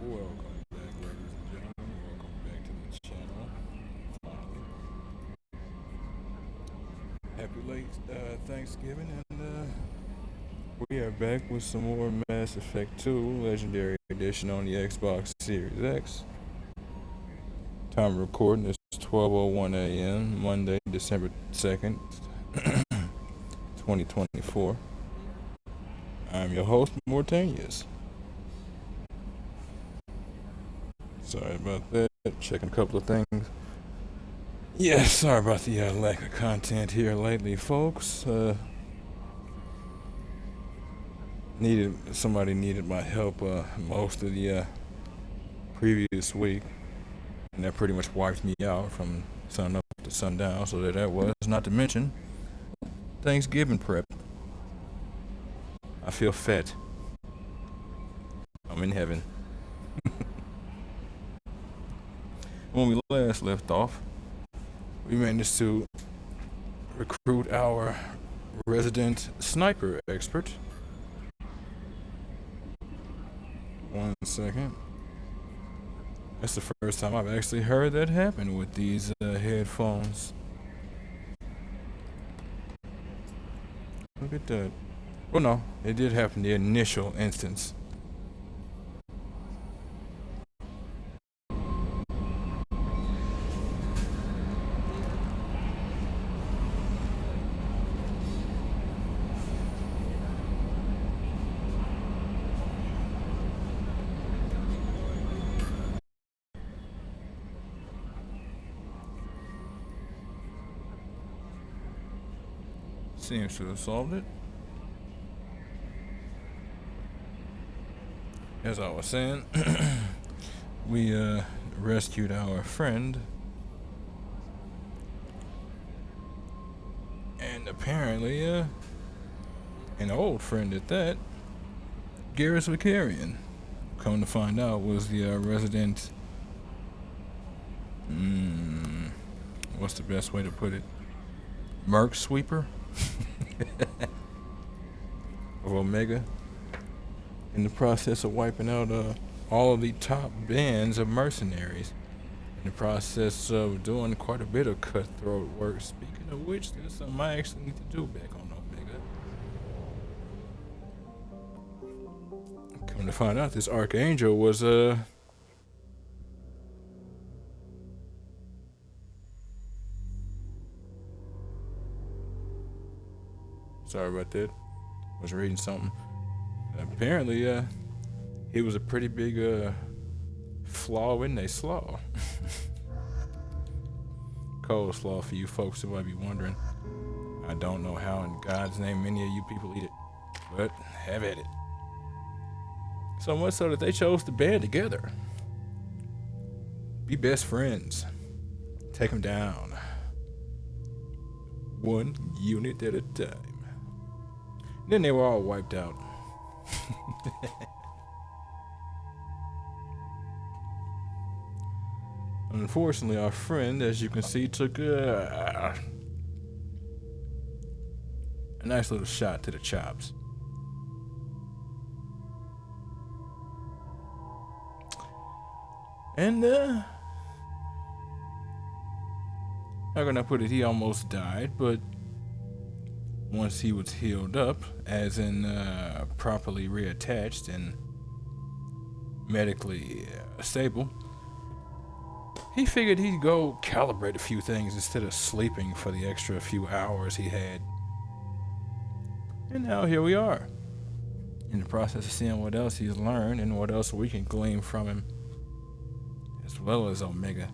Welcome back, ladies and gentlemen. Welcome back to the channel. Finally, happy late Thanksgiving, and we are back with some more Mass Effect 2 Legendary Edition on the Xbox Series X. Time of recording is 12:01 a.m. Monday, December 2nd, 2024. I'm your host, Mortanius. Sorry about that. Checking a couple of things. Yeah, sorry about the lack of content here lately, folks. Somebody needed my help most of the previous week, and that pretty much wiped me out from sun up to sundown. So that was not to mention Thanksgiving prep. I feel fat. I'm in heaven. When we last left off, we managed to recruit our resident sniper expert. One second. That's the first time I've actually heard that happen with these headphones. Look at that. Well, no, it did happen the initial instance. Seems to have solved it. As I was saying, we rescued our friend, and apparently an old friend at that, Garrus Vicarian, come to find out was the resident, what's the best way to put it, merc sweeper of Omega, in the process of wiping out all of the top bands of mercenaries, in the process of doing quite a bit of cutthroat work. Speaking of which, there's something I actually need to do back on Omega. Come to find out, this Archangel was sorry about that. Was reading something. Apparently, he was a pretty big flaw in they slaw. Coleslaw for you folks who might be wondering. I don't know how in God's name many of you people eat it, but have at it. So much so that they chose to band together. Be best friends. Take them down. One unit at a time. Then they were all wiped out. Unfortunately, our friend, as you can see, took a nice little shot to the chops. And how can I put it? He almost died, but once he was healed up, as in properly reattached and medically stable, he figured he'd go calibrate a few things instead of sleeping for the extra few hours he had. And now here we are, in the process of seeing what else he's learned and what else we can glean from him, as well as Omega.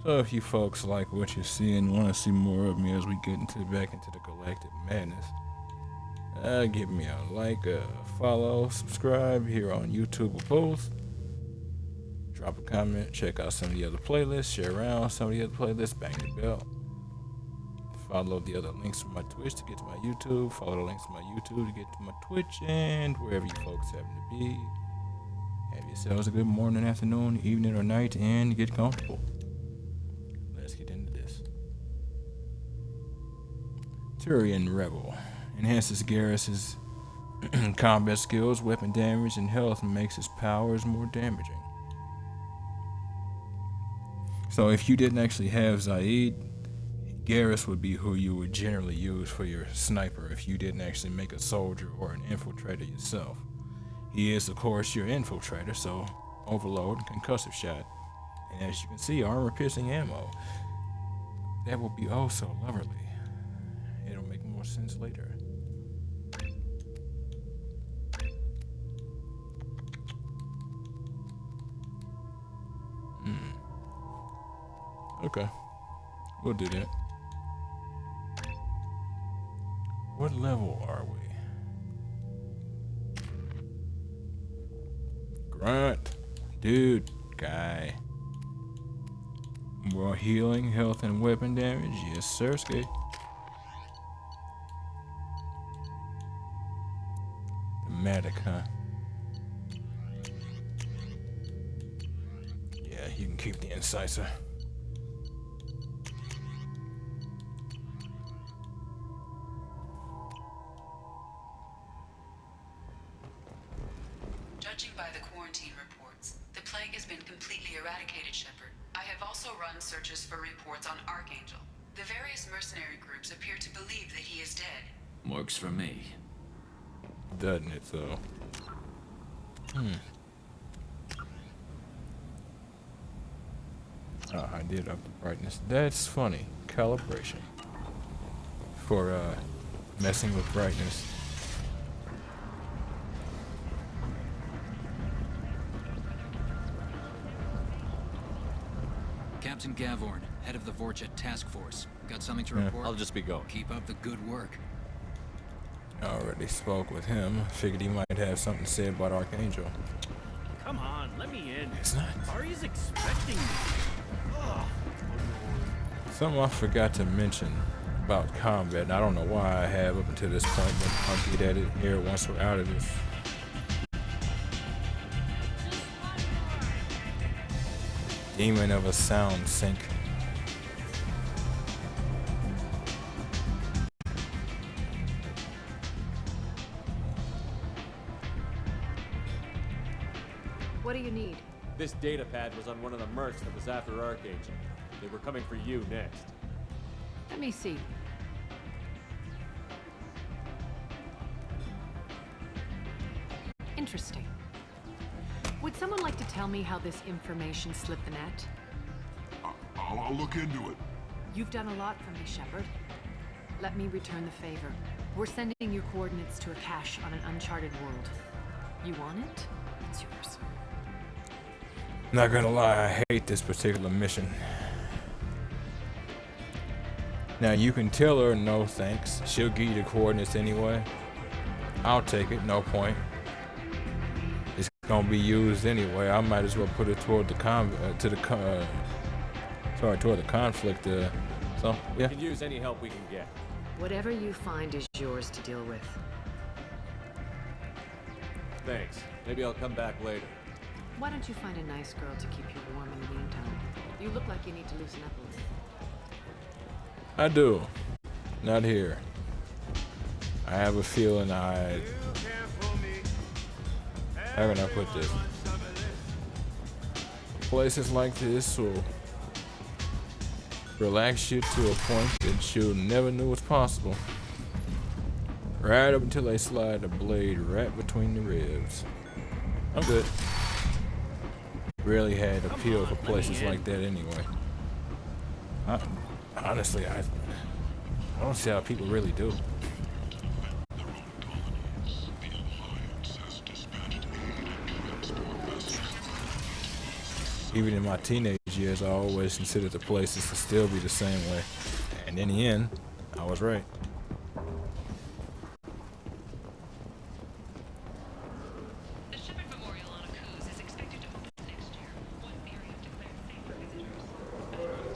So if you folks like what you see and want to see more of me as we get back into the galactic madness, give me a like, follow, subscribe here on YouTube or both. Drop a comment, check out some of the other playlists, share around some of the other playlists, bang the bell. Follow the other links from my Twitch to get to my YouTube, follow the links from my YouTube to get to my Twitch, and wherever you folks happen to be. Have yourselves a good morning, afternoon, evening, or night, and get comfortable. Let's get into this. Turian Rebel enhances Garrus's Combat skills, weapon damage, and health makes his powers more damaging. So if you didn't actually have Zaid, Garrus would be who you would generally use for your sniper if you didn't actually make a soldier or an infiltrator yourself. He is, of course, your infiltrator, so overload and concussive shot. And as you can see, armor-piercing ammo. That will be oh so lovely. It'll make more sense later. Okay, we'll do that. What level are we? Grunt, dude, guy. More healing, health, and weapon damage. Yes, sir, Skate. Thematic, huh? Yeah, you can keep the incisor. Judging by the quarantine reports, the plague has been completely eradicated, Shepard. I have also run searches for reports on Archangel. The various mercenary groups appear to believe that he is dead. Works for me. Doesn't it, though? Oh, I did up the brightness. That's funny. Calibration. For, messing with brightness. Captain Gavorn, head of the Vorjet task force. Got something to report? I'll just be going. Keep up the good work. I already spoke with him. Figured he might have something to say about Archangel. Come on, let me in. It's not. Ari's expecting me. Ugh. Something I forgot to mention about combat, and I don't know why I have up until this point, but I'll get at it here once we're out of this. Demon of a sound sink. What do you need? This data pad was on one of the mercs that was after Archangel. They were coming for you next. Let me see. Interesting. Would someone like to tell me how this information slipped the net? I'll look into it. You've done a lot for me, Shepard. Let me return the favor. We're sending your coordinates to a cache on an uncharted world. You want it? It's yours. Not gonna lie, I hate this particular mission. Now you can tell her no thanks. She'll give you the coordinates anyway. I'll take it, no point. It's gonna be used anyway. I might as well put it toward the toward the conflict. So yeah. We can use any help we can get. Whatever you find is yours to deal with. Thanks. Maybe I'll come back later. Why don't you find a nice girl to keep you warm in the meantime? You look like you need to loosen up a little. I do. Not here. I have a feeling how can I put this? Places like this will relax you to a point that you never knew was possible. Right up until they slide the blade right between the ribs. I'm good. Really had appeal for places like that anyway. Honestly, I don't see how people really do. Even in my teenage years, I always considered the places to still be the same way. And in the end, I was right. The Shepard Memorial on Akuz is expected to open next year. One area declared safe for visitors.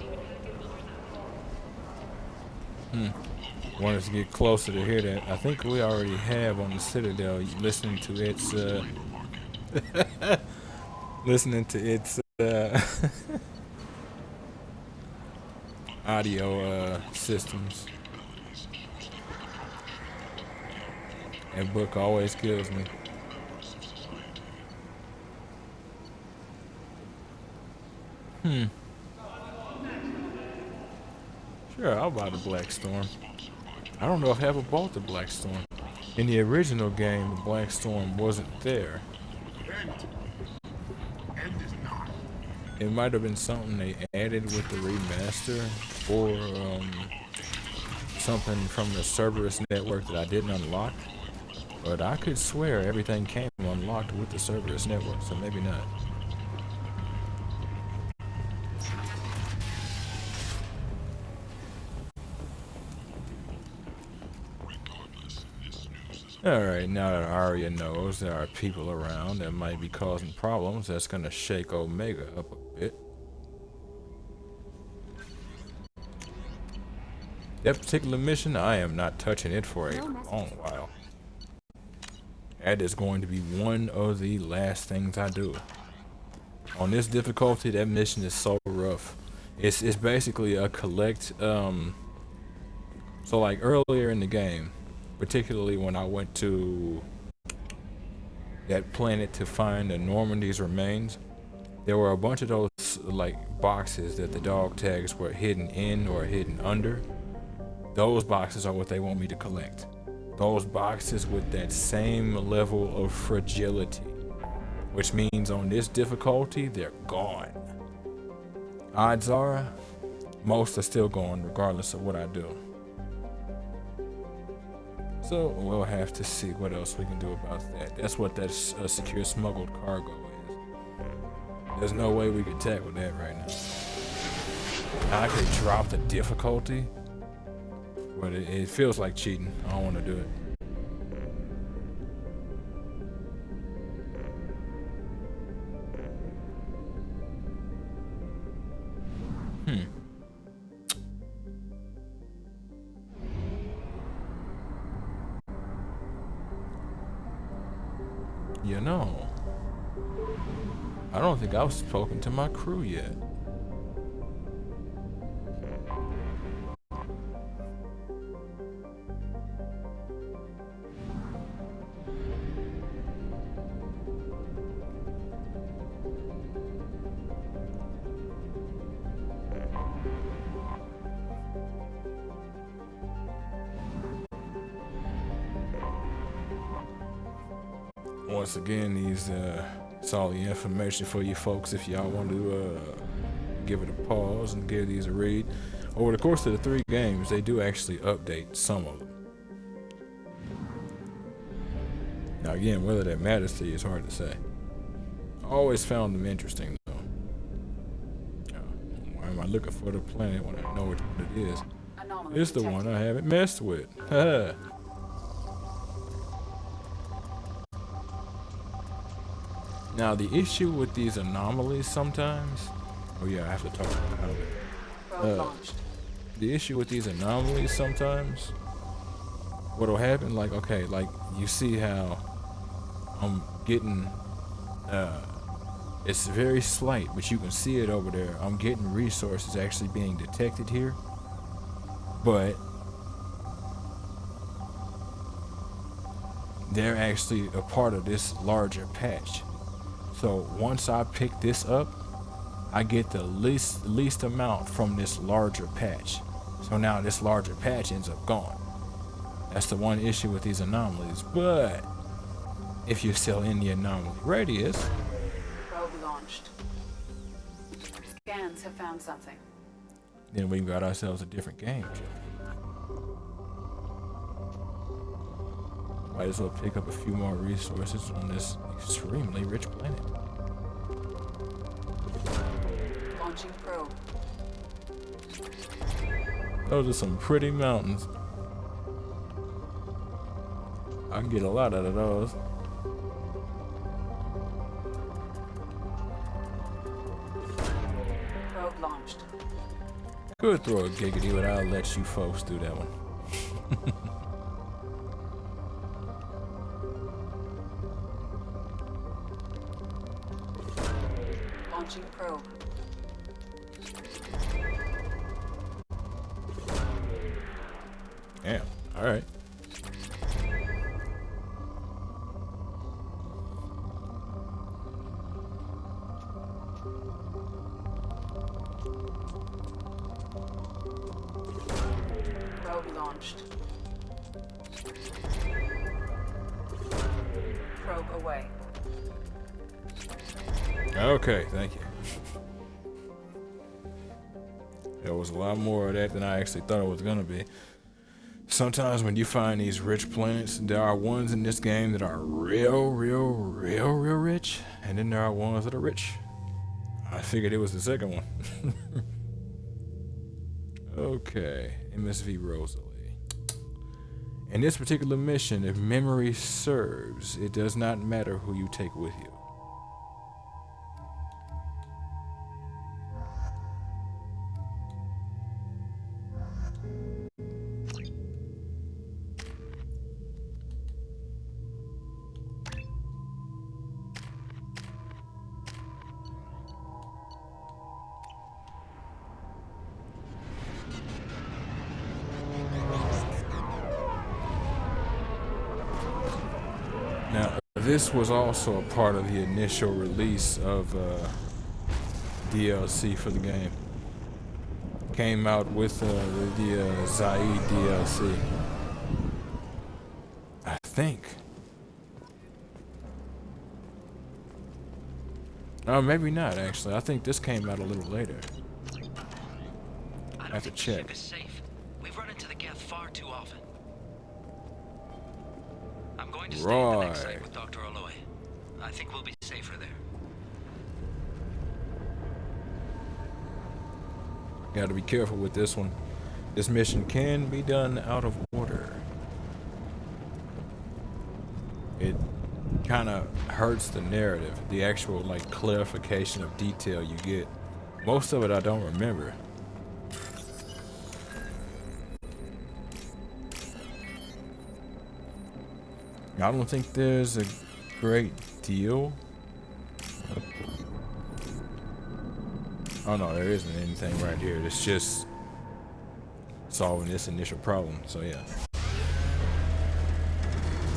Stephen Hackett will reside. Wanted to get closer to hear that. I think we already have on the Citadel listening to its audio systems. That book always kills me. Sure, I'll buy the Black Storm. I don't know if I ever bought the Black Storm. In the original game, the Black Storm wasn't there. It might have been something they added with the remaster, or something from the Cerberus network that I didn't unlock. But I could swear everything came unlocked with the Cerberus network, so maybe not. Alright, now that Arya knows there are people around that might be causing problems, that's gonna shake Omega up a bit. That particular mission, I am not touching it for a long while. That is going to be one of the last things I do. On this difficulty, that mission is so rough. It's basically a collect, so like earlier in the game, particularly when I went to that planet to find the Normandy's remains, there were a bunch of those like boxes that the dog tags were hidden in or hidden under. Those boxes are what they want me to collect. Those boxes with that same level of fragility, which means on this difficulty, they're gone. Odds are, most are still gone regardless of what I do. So we'll have to see what else we can do about that. That's what that secure smuggled cargo is. There's no way we can tackle that right now. I could drop the difficulty, but it feels like cheating. I don't want to do it. You know, I don't think I've spoken to my crew yet. Once again, it's all the information for you folks if y'all want to give it a pause and give these a read. Over the course of the 3 games, they do actually update some of them. Now again, whether that matters to you is hard to say. I always found them interesting though. Why am I looking for the planet when I know what it is? It's the one I haven't messed with. Now the issue with these anomalies sometimes, oh yeah, I have to talk about it. The issue with these anomalies sometimes, what'll happen, like, okay, like you see how I'm getting, it's very slight, but you can see it over there. I'm getting resources actually being detected here, but they're actually a part of this larger patch. So once I pick this up, I get the least amount from this larger patch. So now this larger patch ends up gone. That's the one issue with these anomalies. But if you're still in the anomaly radius, Probe launched. Scans have found something. then we've got ourselves a different game. Might as well pick up a few more resources on this extremely rich planet. Launching probe. Those are some pretty mountains. I can get a lot out of those. Probe launched. Could throw a giggity, but I'll let you folks do that one. Launching probe. Damn, alright. launched. Probe away. Okay, thank you. There was a lot more of that than I actually thought it was gonna be. Sometimes when you find these rich planets, there are ones in this game that are real rich, and then there are ones that are rich. I figured it was the second one. Okay, MSV Rosalie. In this particular mission, if memory serves, it does not matter who you take with you. Now, this was also a part of the initial release of DLC for the game. Came out with the Zaid DLC. I think. Oh, maybe not actually. I think this came out a little later. I have to check. Is safe. We've run into the gap far too often. I'm going to stay at the next site with Dr. Aloy. I think we'll be safer there. Got to be careful with this one. This mission can be done out of order. It kind of hurts the narrative, the actual like clarification of detail you get. Most of it I don't remember. I don't think there's a great deal. Oh no, there isn't anything right here. It's just solving this initial problem. So yeah.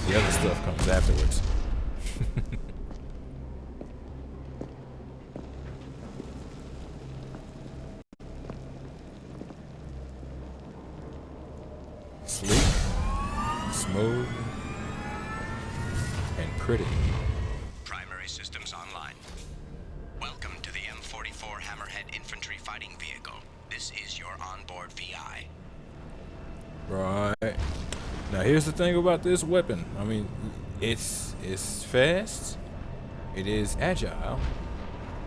The other stuff comes afterwards. Sleek, smooth, and pretty. Primary systems online. Welcome to the M44 Hammerhead Infantry Fighting Vehicle. This is your onboard VI. Right. Now here's the thing about this weapon. I mean, it's fast. It is agile.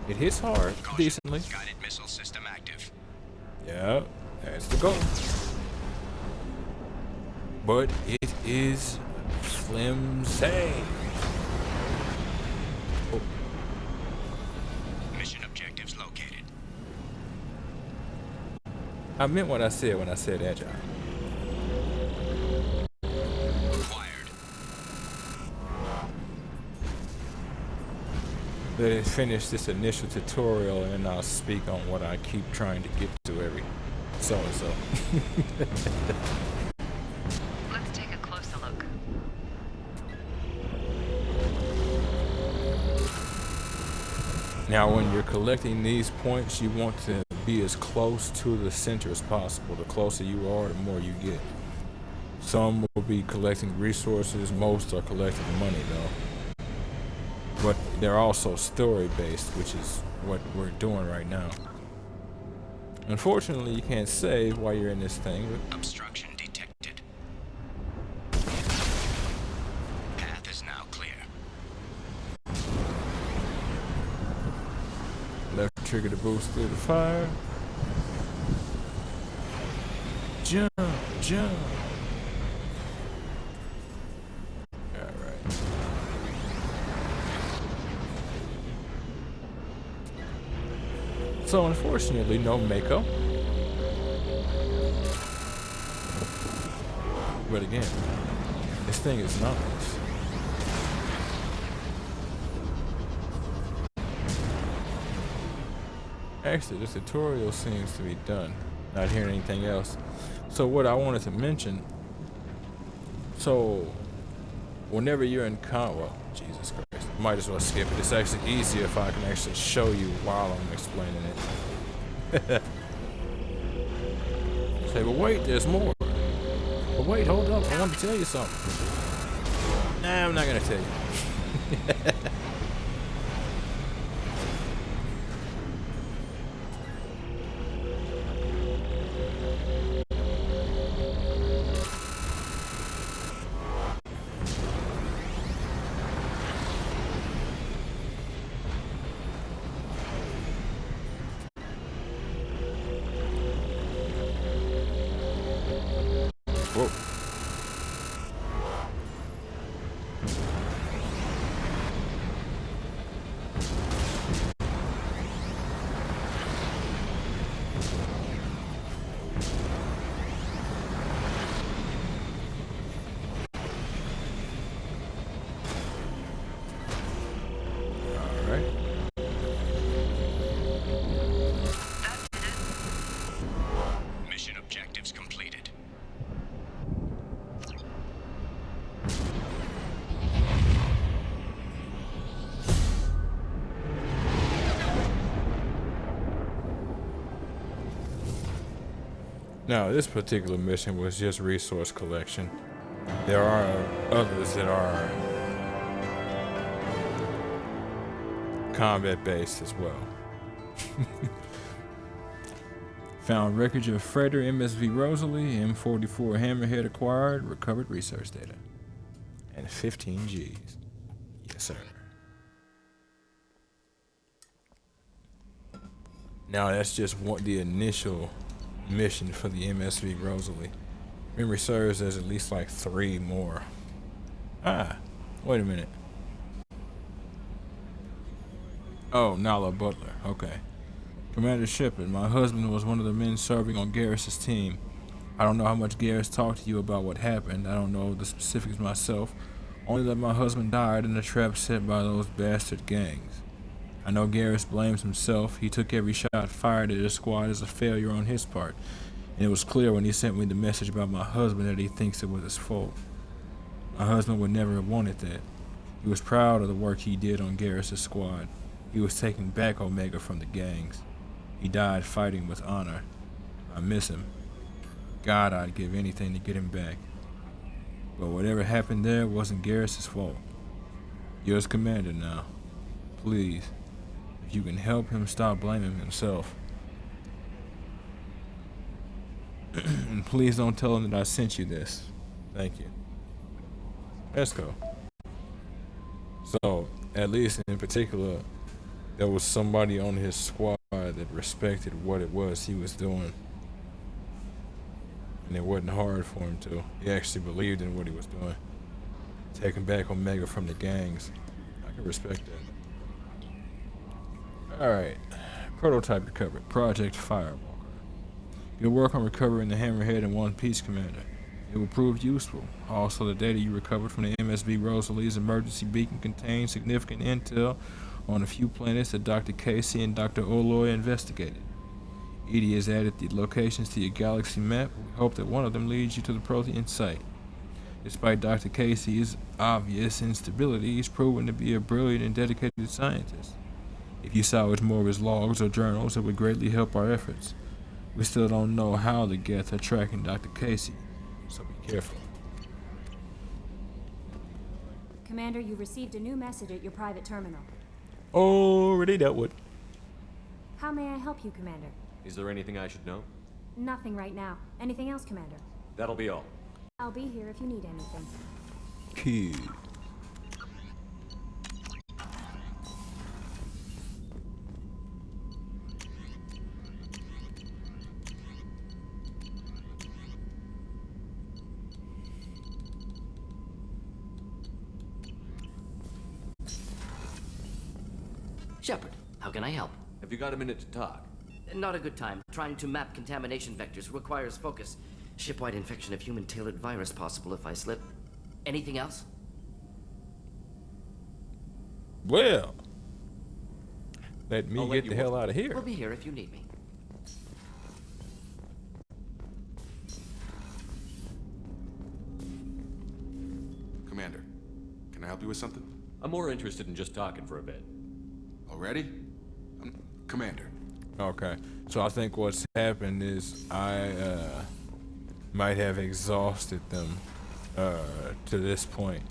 It hits hard decently. Guided missile system active. Yeah, that's the goal. But it is flimsy. Oh. Mission objectives located. I meant what I said when I said agile. Acquired. Let us finish this initial tutorial and I'll speak on what I keep trying to get to every so and so. Let's take a closer look. Now when you're collecting these points, you want to be as close to the center as possible. The closer you are, the more you get. Some will be collecting resources, most are collecting money though. But they're also story based, which is what we're doing right now. Unfortunately, you can't save while you're in this thing. Obstruction detected. Path is now clear. Left trigger to boost through the fire. Jump, jump. Alright. So unfortunately, no Mako. But again, this thing is nice. Actually, this tutorial seems to be done. Not hearing anything else. So what I wanted to mention, so whenever you're in well, Jesus Christ, might as well skip it. It's actually easier if I can actually show you while I'm explaining it. Say, but wait, there's more. But wait, hold up. I want to tell you something. Nah, I'm not gonna tell you. Whoa. All right. Mission objectives completed. Now, this particular mission was just resource collection. There are others that are combat based as well. Found wreckage of freighter MSV Rosalie, M44 Hammerhead acquired, recovered research data. And 15 G's. Yes, sir. Now, that's just the initial mission for the MSV Rosalie. Memory serves, there's at least like 3 more. Ah, wait a minute. Oh, Nala Butler. Okay. Commander Shepard, my husband was one of the men serving on Garrus's team. I don't know how much Garrus talked to you about what happened. I don't know the specifics myself. Only that my husband died in a trap set by those bastard gangs. I know Garrus blames himself. He took every shot fired at his squad as a failure on his part. And it was clear when he sent me the message about my husband that he thinks it was his fault. My husband would never have wanted that. He was proud of the work he did on Garrus's squad. He was taking back Omega from the gangs. He died fighting with honor. I miss him. God, I'd give anything to get him back. But whatever happened there wasn't Garrus's fault. You're his commander now. Please, if you can help him stop blaming himself. And please don't tell him that I sent you this. Thank you. Let's go. So, at least in particular, there was somebody on his squad that respected what it was he was doing. And it wasn't hard for him to. He actually believed in what he was doing. Taking back Omega from the gangs. I can respect that. Alright. Prototype recovered. Project Firewalker. Good work on recovering the Hammerhead in one piece, Commander. It will prove useful. Also, the data you recovered from the MSV Rosalie's emergency beacon contains significant intel on a few planets that Dr. Casey and Dr. Oloy investigated. Edie has added the locations to your galaxy map. We hope that one of them leads you to the Prothean site. Despite Dr. Casey's obvious instability, he's proven to be a brilliant and dedicated scientist. If you salvage more of his logs or journals, it would greatly help our efforts. We still don't know how the Geth are tracking Dr. Casey, so be careful. Commander, you received a new message at your private terminal. Already dealt with. How may I help you, Commander? Is there anything I should know? Nothing right now. Anything else, Commander? That'll be all. I'll be here if you need anything. Key. Shepard, how can I help? Have you got a minute to talk? Not a good time. Trying to map contamination vectors requires focus. Shipwide infection of human-tailored virus possible if I slip. Anything else? Well, let me I'll let get you the hell out of here. We'll be here if you need me. Commander, can I help you with something? I'm more interested in just talking for a bit. Already? Commander. Okay, so I think what's happened is might have exhausted them to this point.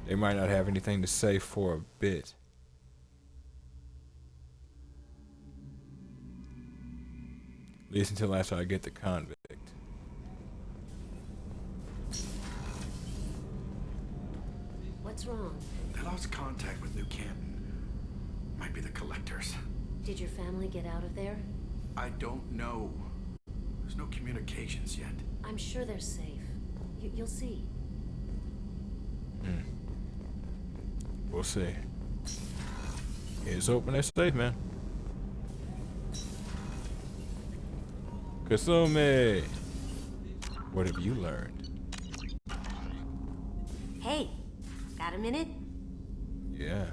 They might not have anything to say for a bit. At least until after I get the convict. What's wrong? I lost contact with New Canton. Might be the collectors. Did your family get out of there? I don't know. There's no communications yet. I'm sure they're safe. You'll see. We'll see. It's open and safe, man. Kasumi! What have you learned? Hey, got a minute? Yeah.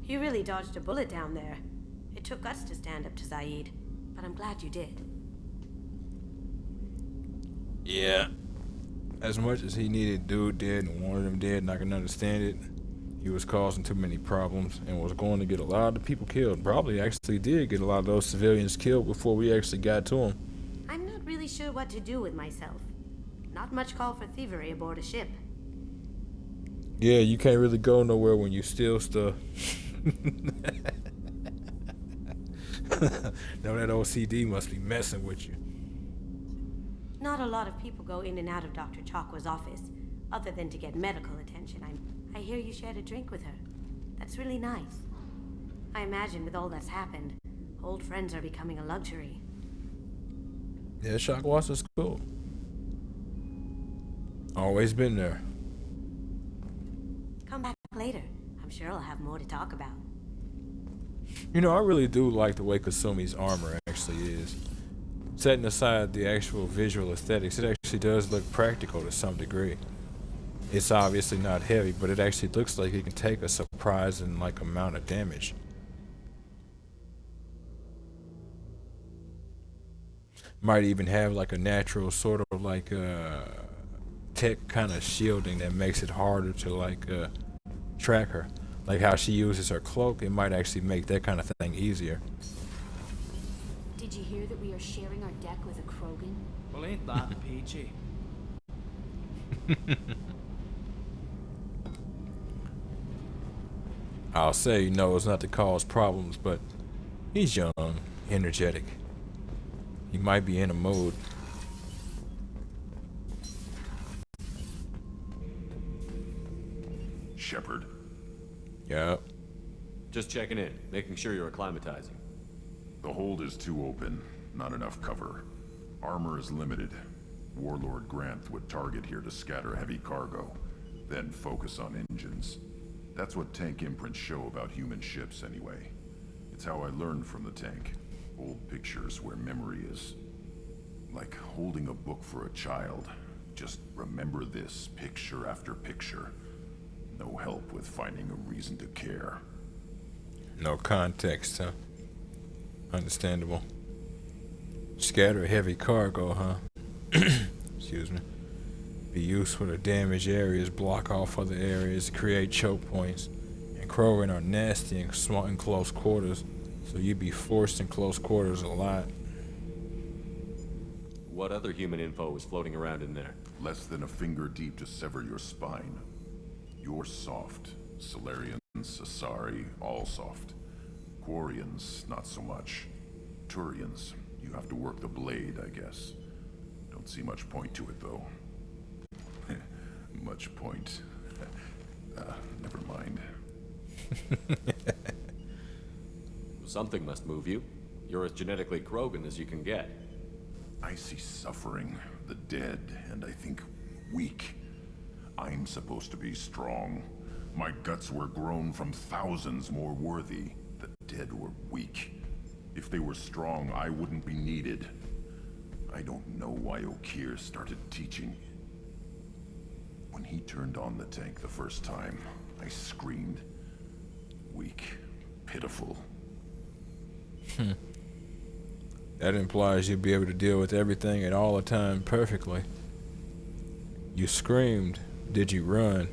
You really dodged a bullet down there. It took guts to stand up to Zaid, but I'm glad you did. Yeah. As much as he needed dude dead and wanted him dead, and I can understand it, he was causing too many problems and was going to get a lot of people killed. Probably actually did get a lot of those civilians killed before we actually got to him. I'm not really sure what to do with myself. Not much call for thievery aboard a ship. Yeah, you can't really go nowhere when you steal stuff. No, that OCD must be messing with you. Not a lot of people go in and out of Dr. Chakwa's office, other than to get medical attention. I hear you shared a drink with her. That's really nice. I imagine with all that's happened, old friends are becoming a luxury. Yeah, Chakwa's is cool. Always been there. Come back later. I'm sure I'll have more to talk about. You know, I really do like the way Kasumi's armor actually is. Setting aside the actual visual aesthetics, it actually does look practical to some degree. It's obviously not heavy, but it actually looks like it can take a surprising amount of damage. Might even have like a natural sort of tech kind of shielding that makes it harder to track her. Like how she uses her cloak, it might actually make that kind of thing easier. Did you hear that we are sharing our deck with a Krogan? Well, ain't that peachy? I'll say he knows not to cause problems, but he's young, energetic. He might be in a mood. Shepard. Yep. Just checking in, making sure you're acclimatizing. The hold is too open. Not enough cover. Armor is limited. Warlord Granth would target here to scatter heavy cargo, then focus on engines. That's what tank imprints show about human ships anyway. It's how I learned from the tank. Old pictures where memory is. Like holding a book for a child. Just remember this picture after picture. No help with finding a reason to care. No context, huh? Understandable. Scatter heavy cargo, huh? Excuse me. Be useful to damage areas, block off other areas, create choke points. And Krogan are nasty and small in close quarters, so you'd be forced in close quarters a lot. What other human info is floating around in there? Less than a finger deep to sever your spine. You're soft. Solarians, Asari, all soft. Quarians, not so much. Turians, you have to work the blade, I guess. Don't see much point to it, though. Much point. Never mind. Something must move you. You're as genetically Krogan as you can get. I see suffering, the dead, and I think weak. I'm supposed to be strong. My guts were grown from thousands more worthy. The dead were weak. If they were strong, I wouldn't be needed. I don't know why Okir started teaching. When he turned on the tank the first time, I screamed. Weak. Pitiful. That implies you'll be able to deal with everything at all the time perfectly. You screamed. Did you run?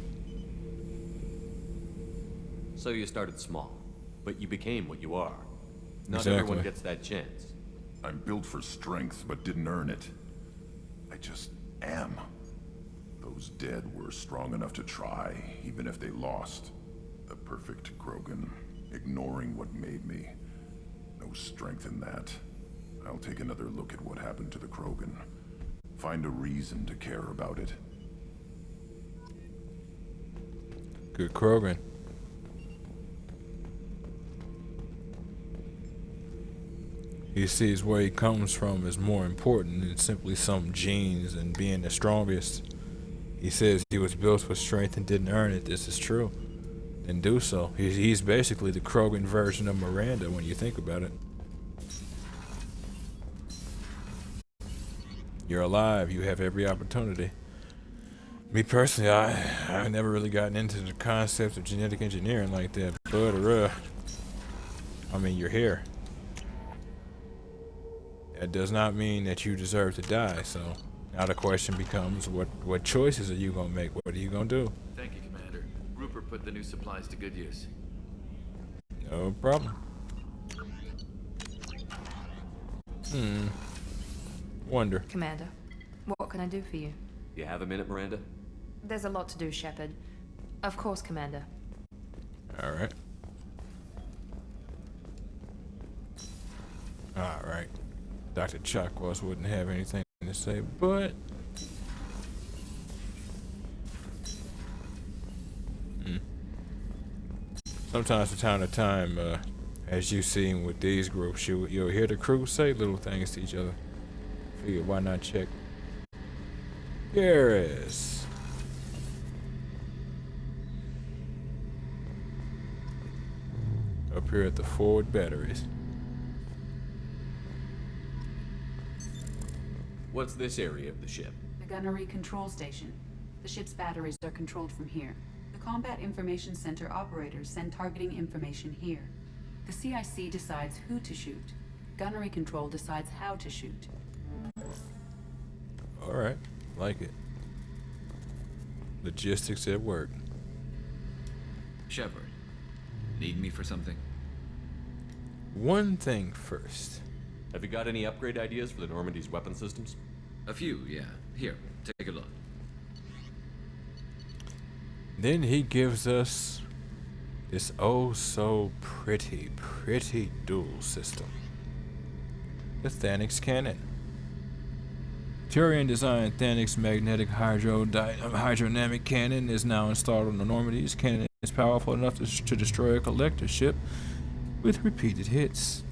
So you started small, but you became what you are. Not Exactly. everyone gets that chance. I'm built for strength, but didn't earn it. I just am. Those dead were strong enough to try, even if they lost. The perfect Krogan, ignoring what made me. No strength in that. I'll take another look at what happened to the Krogan. Find a reason to care about it. Good Krogan. He sees where he comes from is more important than simply some genes and being the strongest. He says he was built for strength and didn't earn it. This is true. And do so. He's basically the Krogan version of Miranda when you think about it. You're alive. You have every opportunity. Me personally, I've never really gotten into the concept of genetic engineering like that. But, I mean, you're here. That does not mean that you deserve to die, so now the question becomes, what choices are you going to make? What are you going to do? Thank you, Commander. Rupert put the new supplies to good use. No problem. Wonder. Commander, what can I do for you? You have a minute, Miranda? There's a lot to do, Shepard. Of course, Commander. Alright. Alright. Dr. Chakwas wouldn't have anything to say, but... Sometimes from time to time, as you've seen with these groups, you'll hear the crew say little things to each other. Figure, why not check? Garrus. Up here at the forward batteries. What's this area of the ship? The gunnery control station. The ship's batteries are controlled from here. The Combat Information Center operators send targeting information here. The CIC decides who to shoot. Gunnery control decides how to shoot. Alright, like it. Logistics at work. Shepard, need me for something? One thing first. Have you got any upgrade ideas for the Normandy's weapon systems? A few, yeah. Here, take a look. Then he gives us this oh so pretty dual system. The Thanix cannon. Turian designed Thanix magnetic hydrodynamic cannon is now installed on the Normandy. This cannon is powerful enough to destroy a collector ship with repeated hits.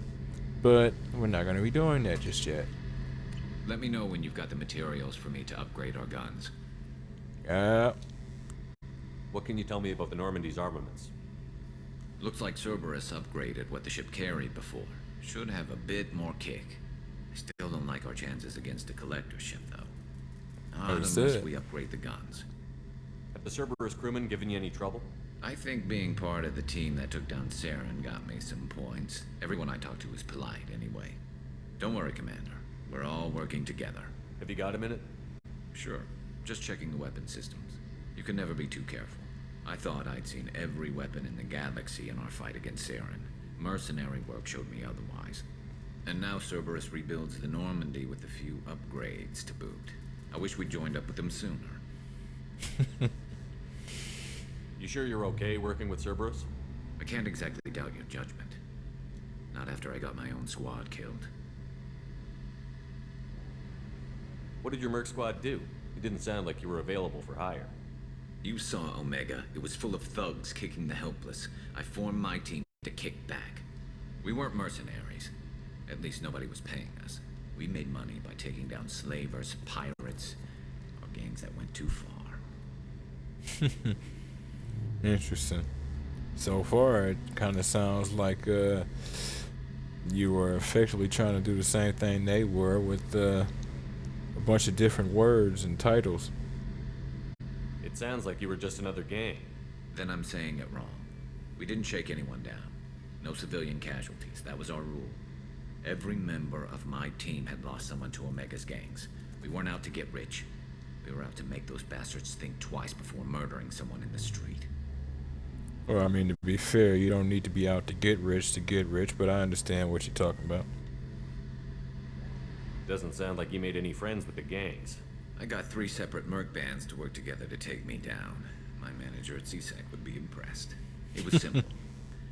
But we're not going to be doing that just yet. Let me know when you've got the materials for me to upgrade our guns. Yeah. What can you tell me about the Normandy's armaments? Looks like Cerberus upgraded what the ship carried before. Should have a bit more kick. I still don't like our chances against a collector ship, though. Unless we upgrade the guns. Have the Cerberus crewmen given you any trouble? I think being part of the team that took down Saren got me some points. Everyone I talked to was polite, anyway. Don't worry, Commander. We're all working together. Have you got a minute? Sure. Just checking the weapon systems. You can never be too careful. I thought I'd seen every weapon in the galaxy in our fight against Saren. Mercenary work showed me otherwise. And now Cerberus rebuilds the Normandy with a few upgrades to boot. I wish we'd joined up with them sooner. You sure you're okay working with Cerberus? I can't exactly doubt your judgment. Not after I got my own squad killed. What did your merc squad do? It didn't sound like you were available for hire. You saw Omega. It was full of thugs kicking the helpless. I formed my team to kick back. We weren't mercenaries. At least nobody was paying us. We made money by taking down slavers, pirates, or gangs that went too far. Interesting. So far, it kind of sounds like you were effectively trying to do the same thing they were with a bunch of different words and titles. It sounds like you were just another gang. Then I'm saying it wrong. We didn't shake anyone down. No civilian casualties. That was our rule. Every member of my team had lost someone to Omega's gangs. We weren't out to get rich. We were out to make those bastards think twice before murdering someone in the street. Well, I mean, to be fair, you don't need to be out to get rich, but I understand what you're talking about. Doesn't sound like you made any friends with the gangs. I got 3 separate merc bands to work together to take me down. My manager at CSEC would be impressed. It was simple.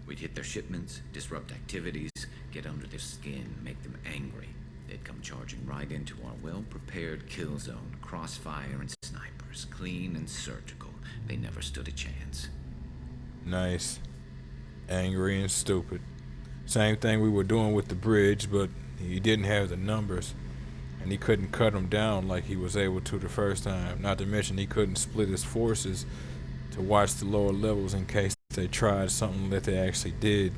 We'd hit their shipments, disrupt activities, get under their skin, make them angry. They'd come charging right into our well-prepared kill zone, crossfire and snipers, clean and surgical. They never stood a chance. Nice. Angry and stupid. Same thing we were doing with the bridge, but he didn't have the numbers. And he couldn't cut them down like he was able to the first time. Not to mention he couldn't split his forces to watch the lower levels in case they tried something that they actually did.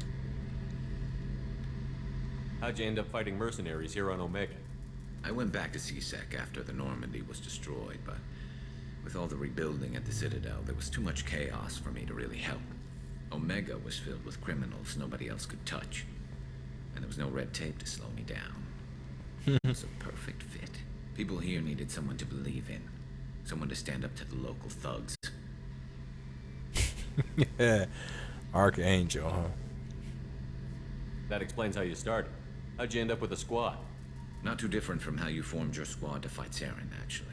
How'd you end up fighting mercenaries here on Omega? I went back to CSEC after the Normandy was destroyed, but with all the rebuilding at the Citadel, there was too much chaos for me to really help. Omega was filled with criminals nobody else could touch, and there was no red tape to slow me down. It was a perfect fit. People here needed someone to believe in, someone to stand up to the local thugs. Yeah, Archangel, huh? That explains how you started. How'd you end up with a squad? Not too different from how you formed your squad to fight Saren, actually.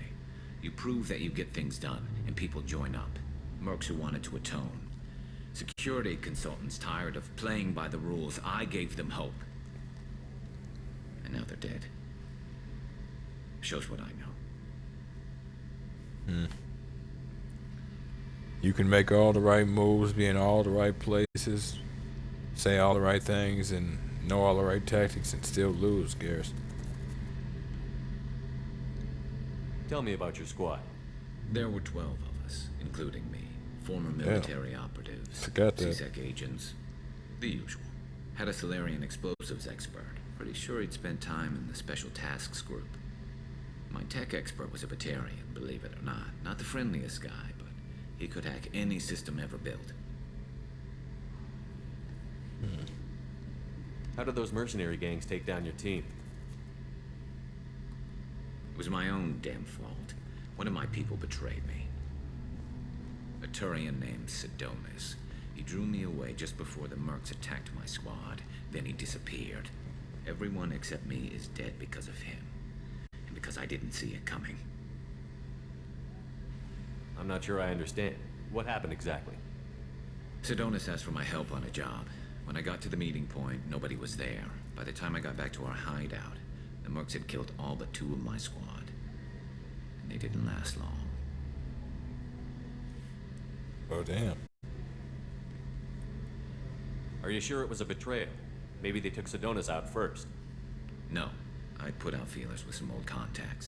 You prove that you get things done, and people join up. Mercs who wanted to atone. Security consultants tired of playing by the rules. I gave them hope. And now they're dead. Shows what I know. You can make all the right moves, be in all the right places, say all the right things, and know all the right tactics and still lose, Garrus. Tell me about your squad. There were 12 of us, including me. Former military operatives, Forgot that. CSEC agents, the usual. Had a Solarian explosives expert. Pretty sure he'd spent time in the Special Tasks Group. My tech expert was a Batarian, believe it or not. Not the friendliest guy, but he could hack any system ever built. How did those mercenary gangs take down your team? It was my own damn fault. One of my people betrayed me. A Turian named Sidonis. He drew me away just before the mercs attacked my squad. Then he disappeared. Everyone except me is dead because of him. And because I didn't see it coming. I'm not sure I understand. What happened exactly? Sidonis asked for my help on a job. When I got to the meeting point, nobody was there. By the time I got back to our hideout, the mercs had killed all but 2 of my squad. And they didn't last long. Oh, damn. Are you sure it was a betrayal? Maybe they took Sidonis out first. No. I put out feelers with some old contacts.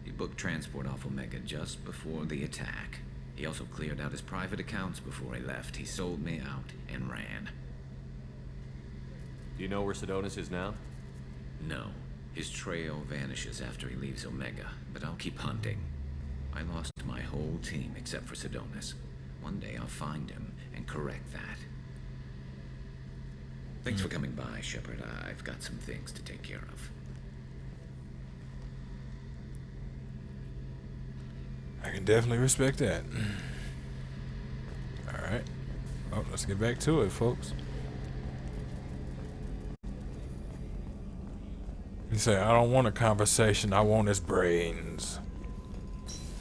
He booked transport off Omega just before the attack. He also cleared out his private accounts before he left. He sold me out and ran. Do you know where Sidonis is now? No. His trail vanishes after he leaves Omega, but I'll keep hunting. I lost my whole team except for Sidonis. One day I'll find him and correct that. Thanks for coming by, Shepard. I've got some things to take care of. I can definitely respect that. Alright. Well, let's get back to it, folks. You say, I don't want a conversation, I want his brains.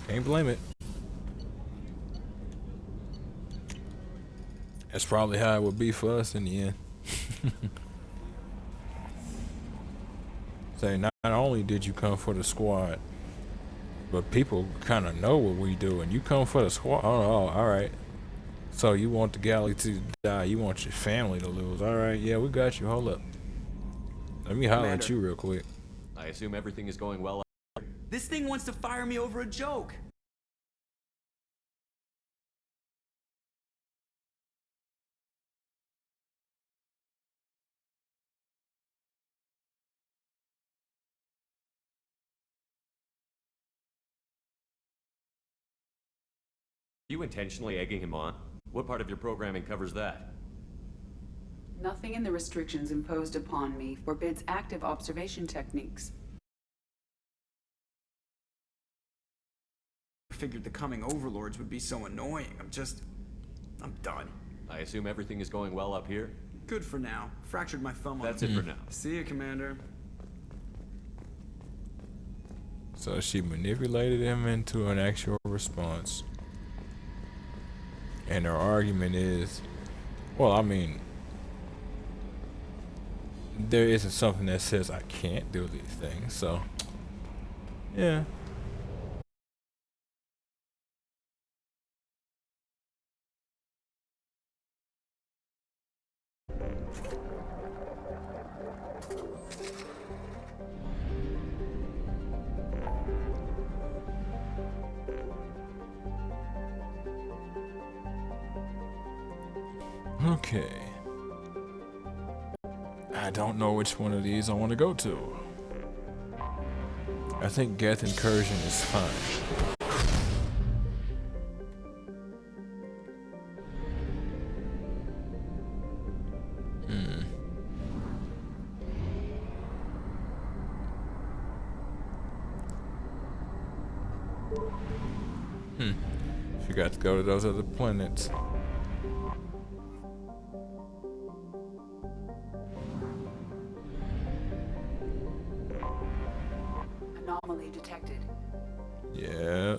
Can't blame it. That's probably how it would be for us in the end. Say, not only did you come for the squad, but people kind of know what we do, and you come for the squad. Oh, all right. So you want the galaxy to die? You want your family to lose? All right, yeah, we got you. Hold up. Let me holler at you real quick. I assume everything is going well. This thing wants to fire me over a joke. Are you intentionally egging him on? What part of your programming covers that? Nothing in the restrictions imposed upon me forbids active observation techniques. I figured the coming overlords would be so annoying. I'm done. I assume everything is going well up here? Good for now. Fractured my thumb on That's it for now. See you, Commander. So she manipulated him into an actual response. And her argument is, well, I mean, there isn't something that says I can't do these things, so yeah. Okay. I don't know which one of these I want to go to. I think Geth Incursion is fine. Forgot to go to those other planets. Anomaly detected. Yeah.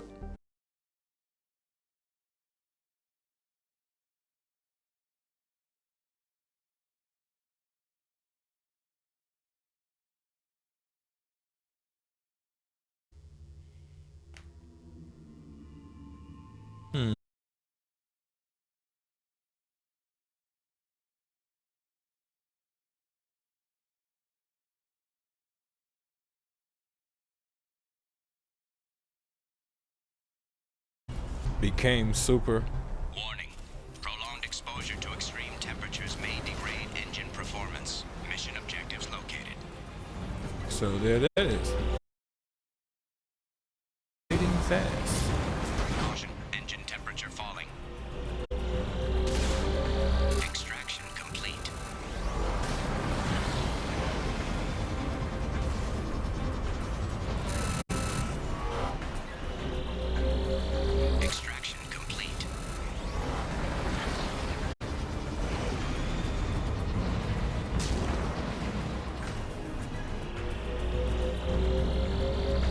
Became super. Warning. Prolonged exposure to extreme temperatures may degrade engine performance. Mission objectives located. So there that is. Getting fast. Caution. Engine temperature falling. Extraction complete. Extraction complete.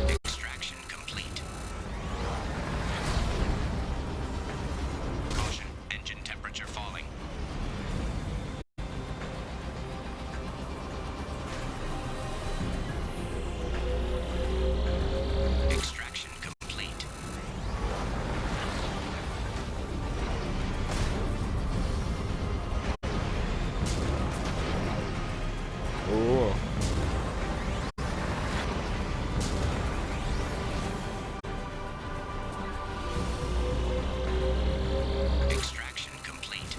Extraction complete. Caution. Engine temperature falling. Extraction complete. Oh. Extraction complete.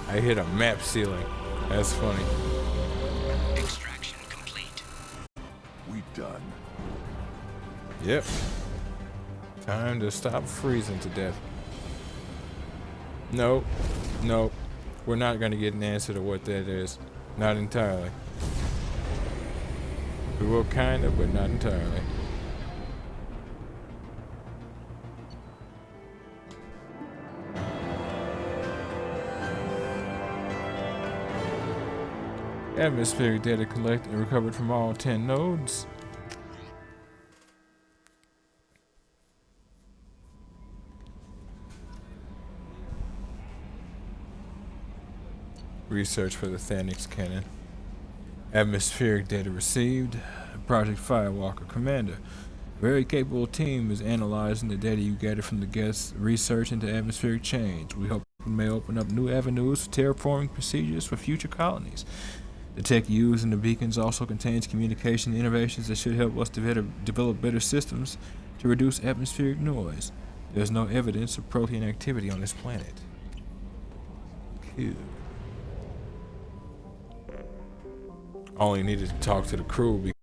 I hit a map ceiling. That's funny. Extraction complete. We done. Yep. Time to stop freezing to death. Nope. Nope. We're not gonna get an answer to what that is. Not entirely. We will kinda, but not entirely. Atmospheric data collected and recovered from all 10 nodes. Research for the Thanix cannon. Atmospheric data received. Project Firewalker Commander. Very capable team is analyzing the data you gathered from the guests' research into atmospheric change. We hope it may open up new avenues for terraforming procedures for future colonies. The tech used in the beacons also contains communication innovations that should help us develop better systems to reduce atmospheric noise. There's no evidence of protein activity on this planet. Cool. Only needed to talk to the crew because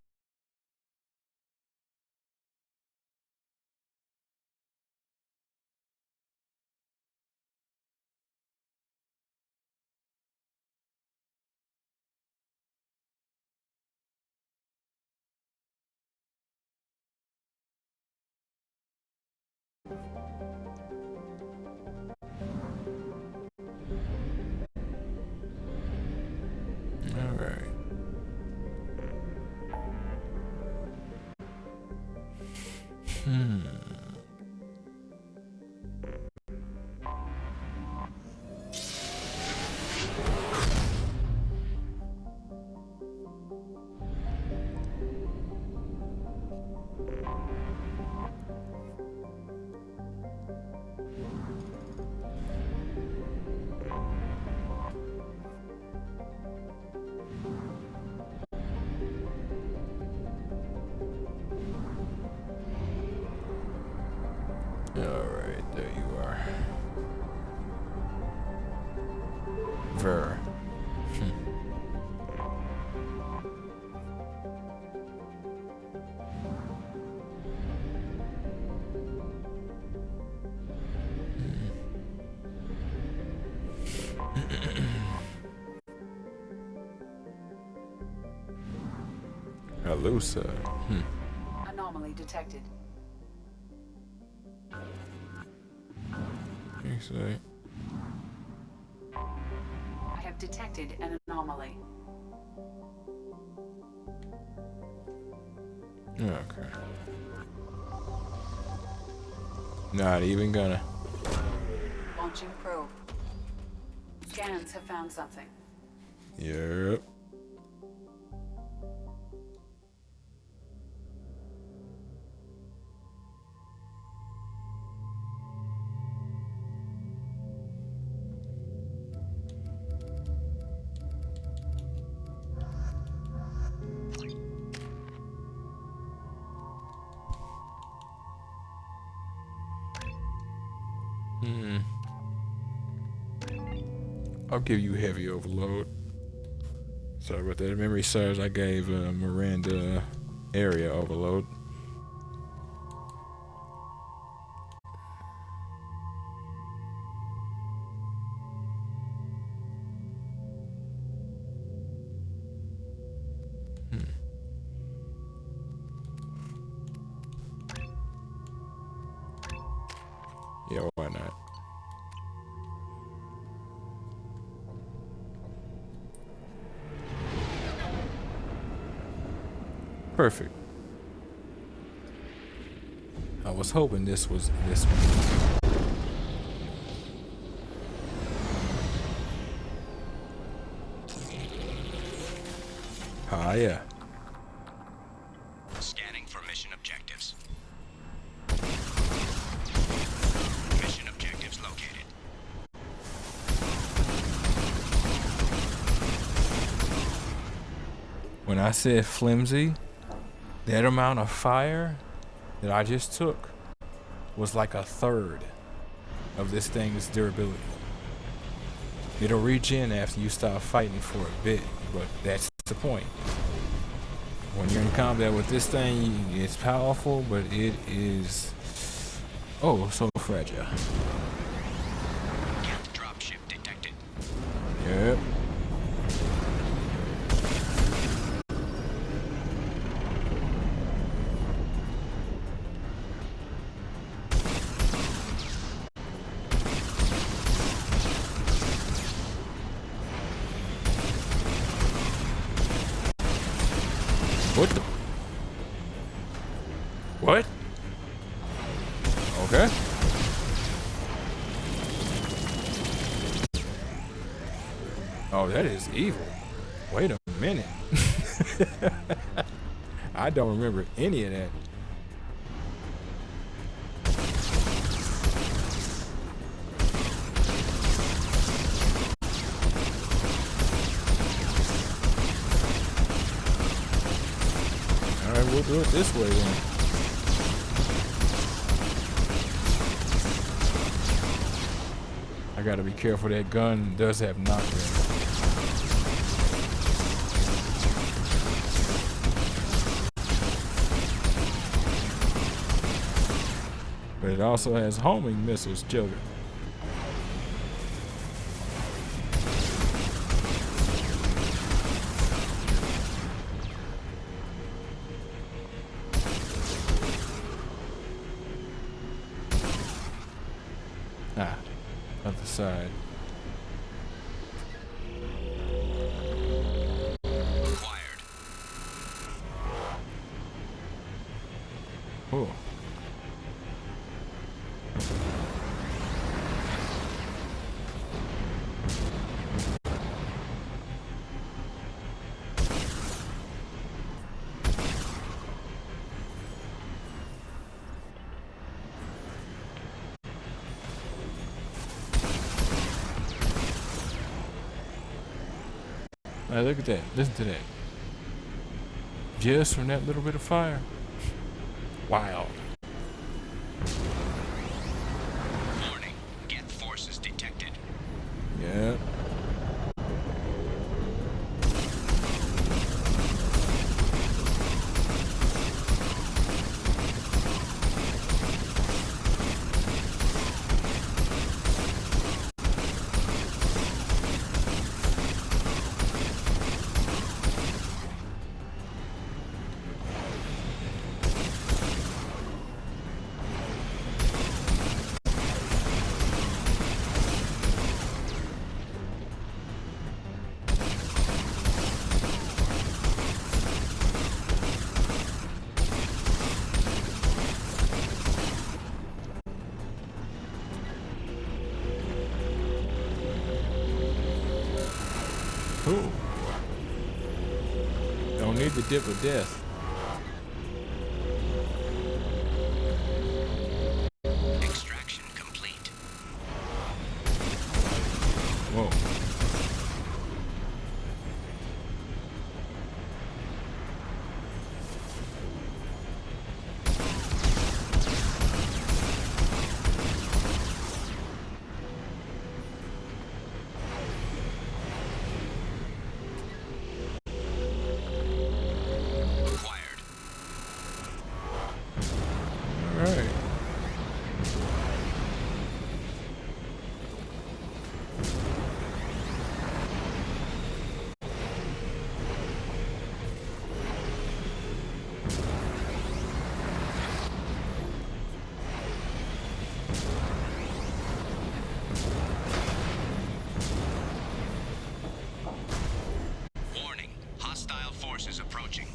Alright, there you are. Ver. Alusa. Anomaly detected. Sorry. I have detected an anomaly. Okay. Not even gonna. Launching probe. Scans have found something. Yep. I'll give you heavy overload. Sorry about that. Memory serves, I gave Miranda area overload. Yeah, why not? Perfect. I was hoping this was this one. Ah, yeah. Scanning for mission objectives. Mission objectives located. When I said flimsy, that amount of fire that I just took was like a third of this thing's durability. It'll regen after you stop fighting for a bit, but that's the point. When you're in combat with this thing, it's powerful, but it is, oh, so fragile. Dropship detected. Yep. What the? What? Okay. Oh, that is evil. Wait a minute. I don't remember any of that. Alright, we'll do it this way then. I gotta be careful, that gun does have knockback. But it also has homing missiles, children. Ah, other side. Oh. Now look at that. Listen to that. Just from that little bit of fire. Wild. Warning. Geth forces detected. Yeah. Cool. Don't need the dip of death. Extraction complete. Whoa. Alright. Warning. Hostile forces approaching.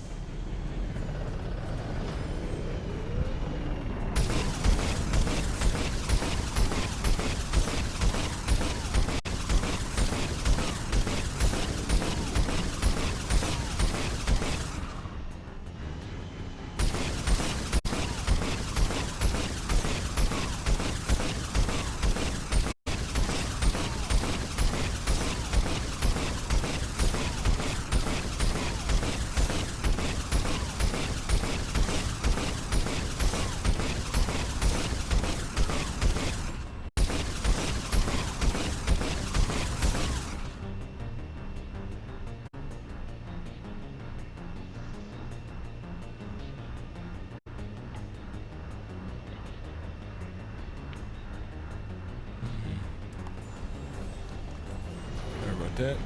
Sorry about that.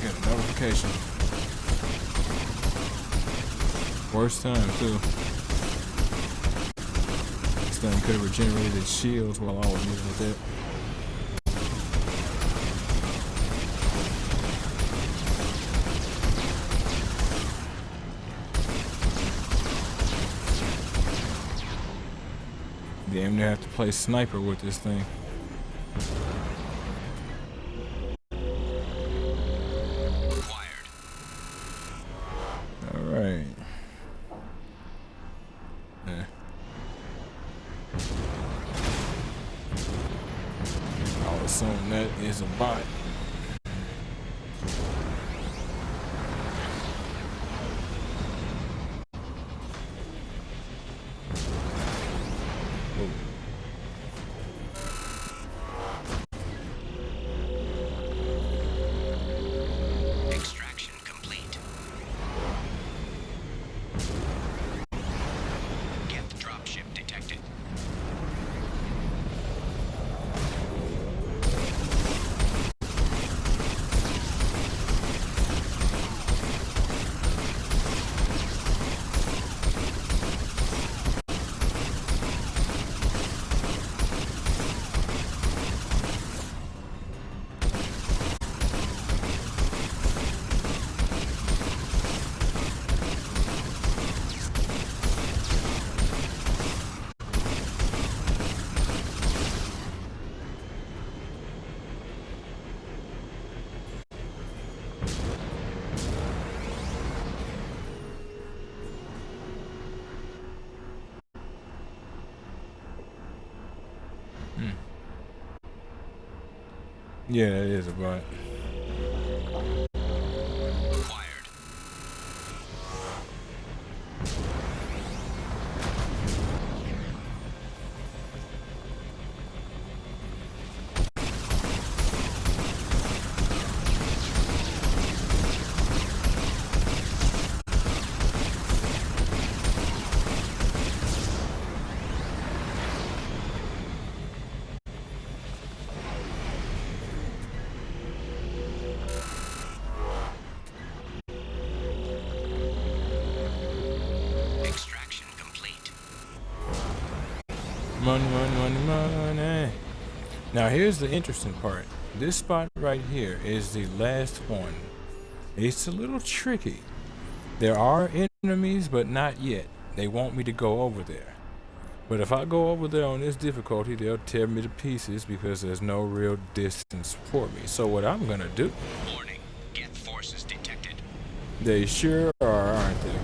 Got a notification. Worst time too. This thing could have regenerated its shields while I was looking at that. Damn near have to play sniper with this thing. Alright. I'll assume that is a bot. Extraction complete. Geth dropship detected. Yeah, it is a bot. Extraction complete. Money, money, money, money. Now here's the interesting part. This spot right here is the last one. It's a little tricky. There are enemies, but not yet. They want me to go over there. But if I go over there on this difficulty, they'll tear me to pieces because there's no real distance for me. So what I'm gonna do... Warning, Geth forces detected. They sure are, aren't they?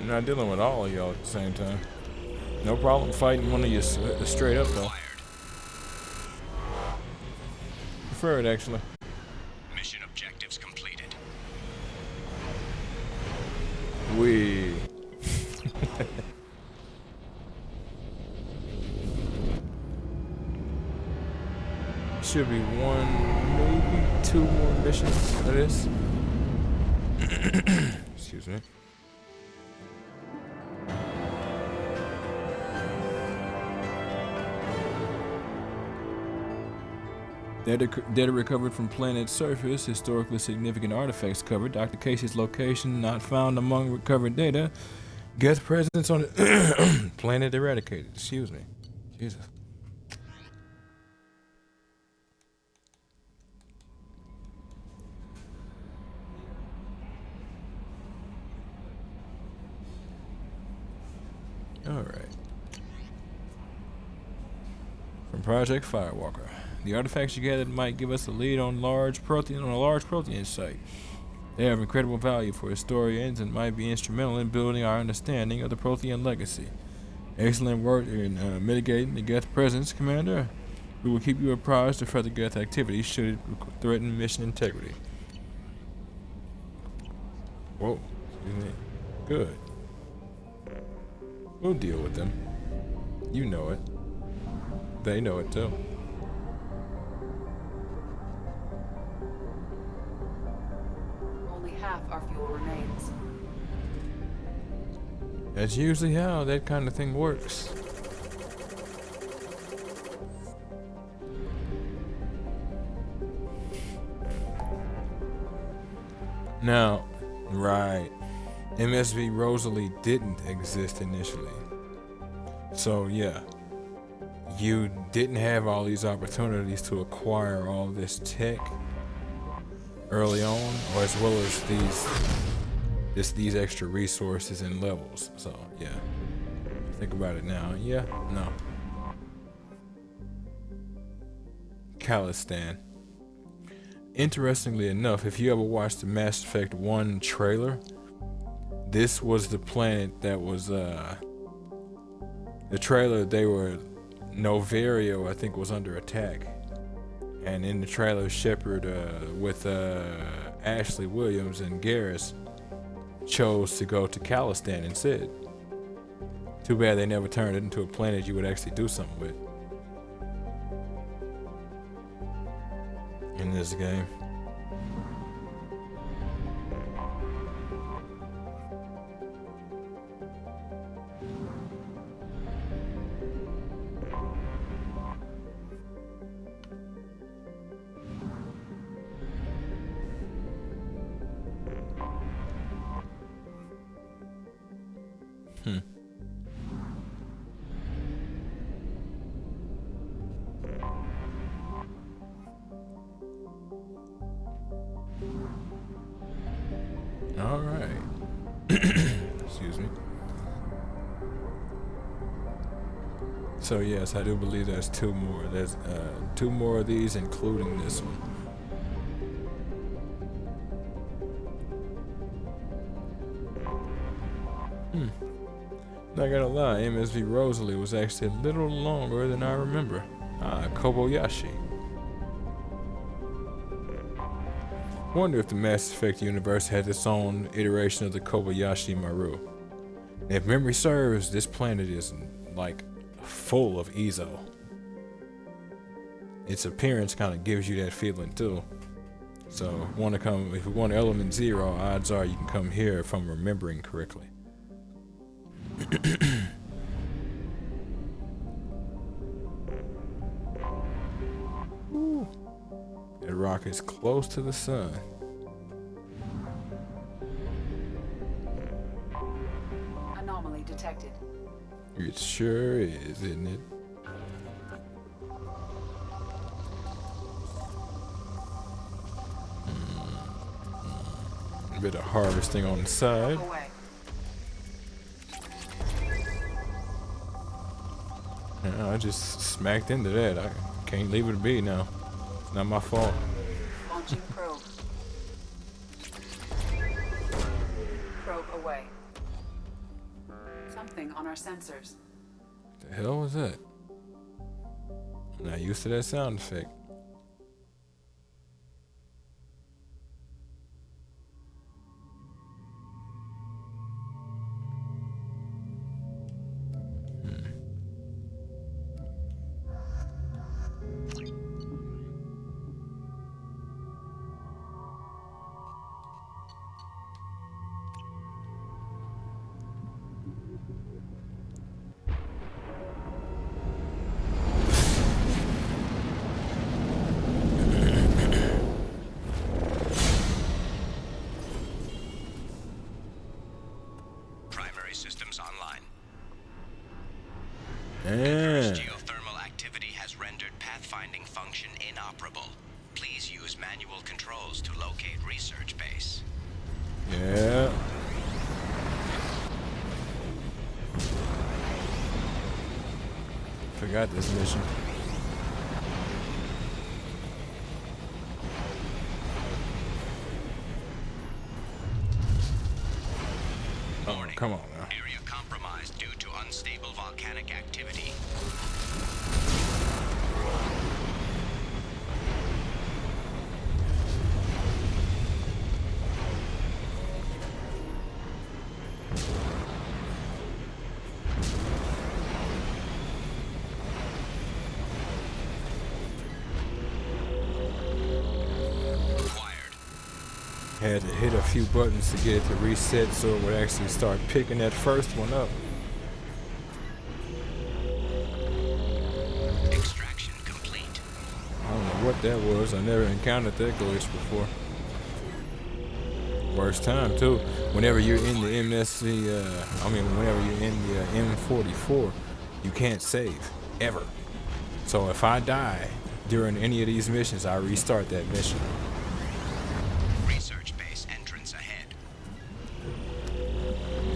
I'm not dealing with all of y'all at the same time. No problem fighting one of you straight up though. Prefer it actually. Mission objectives completed. We. Should be one, maybe two more missions of this. Excuse me. Data recovered from planet's surface, historically significant artifacts covered. Dr. Casey's location not found among recovered data. Geth presence on the planet eradicated. Excuse me. Jesus. All right. From Project Firewalker. The artifacts you gathered might give us a lead on a large protein site. They have incredible value for historians and might be instrumental in building our understanding of the Prothean legacy. Excellent work in mitigating the Geth presence, Commander. We will keep you apprised of further Geth activities should it threaten mission integrity. Whoa, excuse me. Good. We'll deal with them. You know it. They know it too. Only half our fuel remains. That's usually how that kind of thing works. Now, right, MSV Rosalie didn't exist initially. So yeah, you didn't have all these opportunities to acquire all this tech early on, or as well as these extra resources and levels. So yeah, think about it now. Yeah, no. Khalistan. Interestingly enough, if you ever watched the Mass Effect 1 trailer, this was the planet that was the trailer. They were Novario, I think, was under attack, and in the trailer, Shepard with Ashley Williams and Garrus chose to go to Khalistan instead. Too bad they never turned it into a planet you would actually do something with in this game. All right. Excuse me. So yes, I do believe there's two more. There's two more of these, including this one. Not gonna lie, MSV Rosalie was actually a little longer than I remember. Kobayashi. Wonder if the Mass Effect universe had its own iteration of the Kobayashi Maru. If memory serves, this planet is like full of Ezo. Its appearance kind of gives you that feeling too. So if you want Element Zero, odds are you can come here if I'm remembering correctly. That rock is close to the sun. Anomaly detected. It sure is, isn't it? A bit of harvesting on the side. Yeah, I just smacked into that. I can't leave it be now. It's not my fault. Launching probe. Probe away. Something on our sensors. The hell was that? I'm not used to that sound effect. Systems online. Yeah. Geothermal activity has rendered pathfinding function inoperable. Please use manual controls to locate research base. Yeah. Forgot this mission. Oh, come on now. Area compromised due to unstable volcanic activity. Had to hit a few buttons to get it to reset so it would actually start picking that first one up. Extraction complete. I don't know what that was. I never encountered that glitch before. Worst time too. Whenever you're in the whenever you're in the M44, you can't save ever. So if I die during any of these missions, I restart that mission.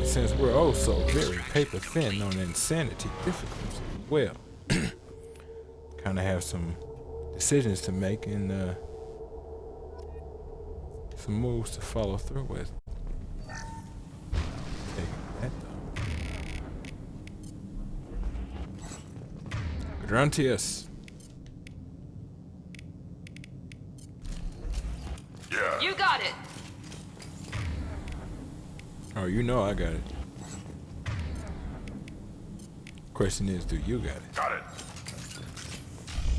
Since we're oh so very paper thin on insanity difficulty, well, kind of have some decisions to make and some moves to follow through with. Taking that though. Gruntius. Yeah. You got it. Oh, you know I got it. Question is, do you got it? Got it.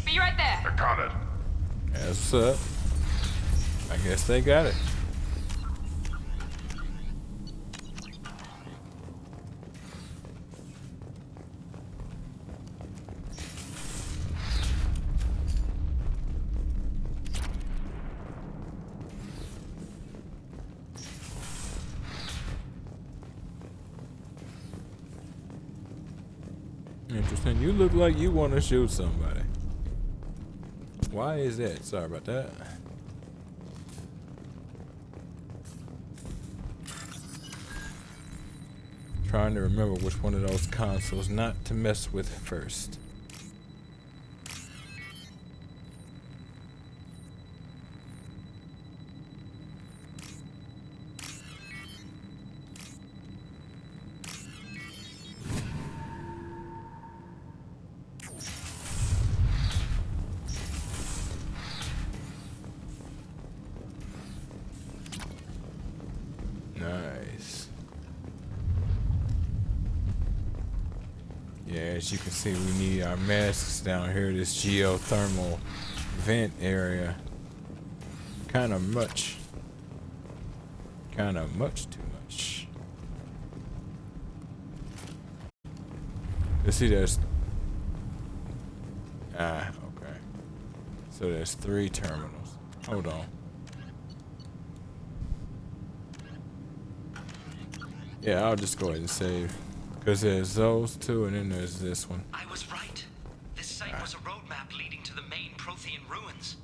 Be right there. I got it. That's what's up. I guess they got it. Interesting. You look like you want to shoot somebody. Why is that? Sorry about that. Trying to remember which one of those consoles not to mess with first. Nice. Yeah, as you can see, we need our masks down here. This geothermal vent area. Kind of much too much. Let's see, there's okay. So there's 3 terminals. Hold on. Yeah, I'll just go ahead and save. Because there's those 2 and then there's this one. I was right. This site was a roadmap leading to the main Prothean ruins.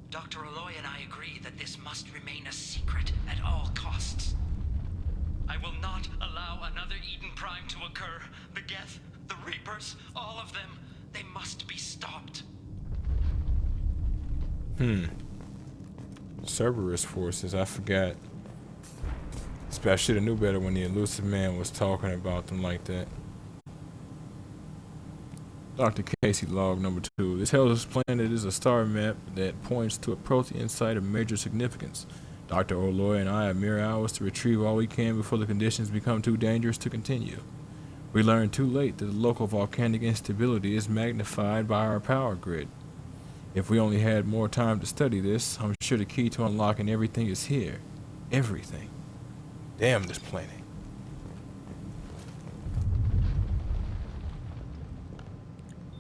Dr. Aloy and I agree that this must remain a secret at all costs. I will not allow another Eden Prime to occur. The Geth, the Reapers, all of them, they must be stopped. Cerberus forces, I forgot. I should have knew better when the elusive man was talking about them like that. Dr. Casey log number 2. This Hellas planet is a star map that points to a Prothean site of major significance. Dr. Aloy and I have mere hours to retrieve all we can before the conditions become too dangerous to continue. We learned too late that the local volcanic instability is magnified by our power grid. If we only had more time to study this, I'm sure the key to unlocking everything is here. Everything. Damn this planet.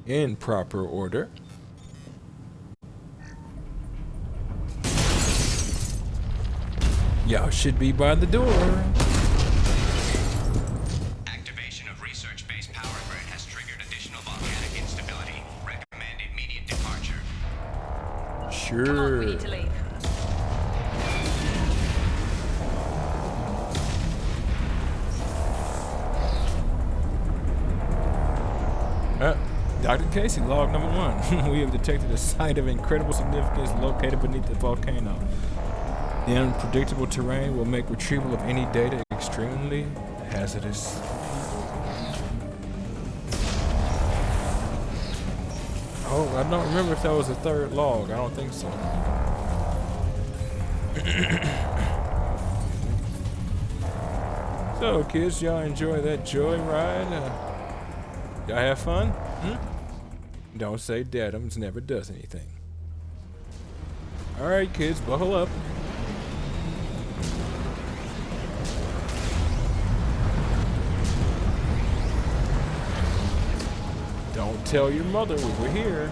In proper order. Y'all should be by the door. Activation of research-based power grid has triggered additional volcanic instability. Recommend immediate departure. Sure. Come on, we need to leave. Dr. Casey, log number 1. We have detected a site of incredible significance located beneath the volcano. The unpredictable terrain will make retrieval of any data extremely hazardous. Oh, I don't remember if that was the 3rd log. I don't think so. So, kids, y'all enjoy that joyride? Y'all have fun? Don't say Dadums never does anything. Alright, kids, buckle up. Don't tell your mother we were here.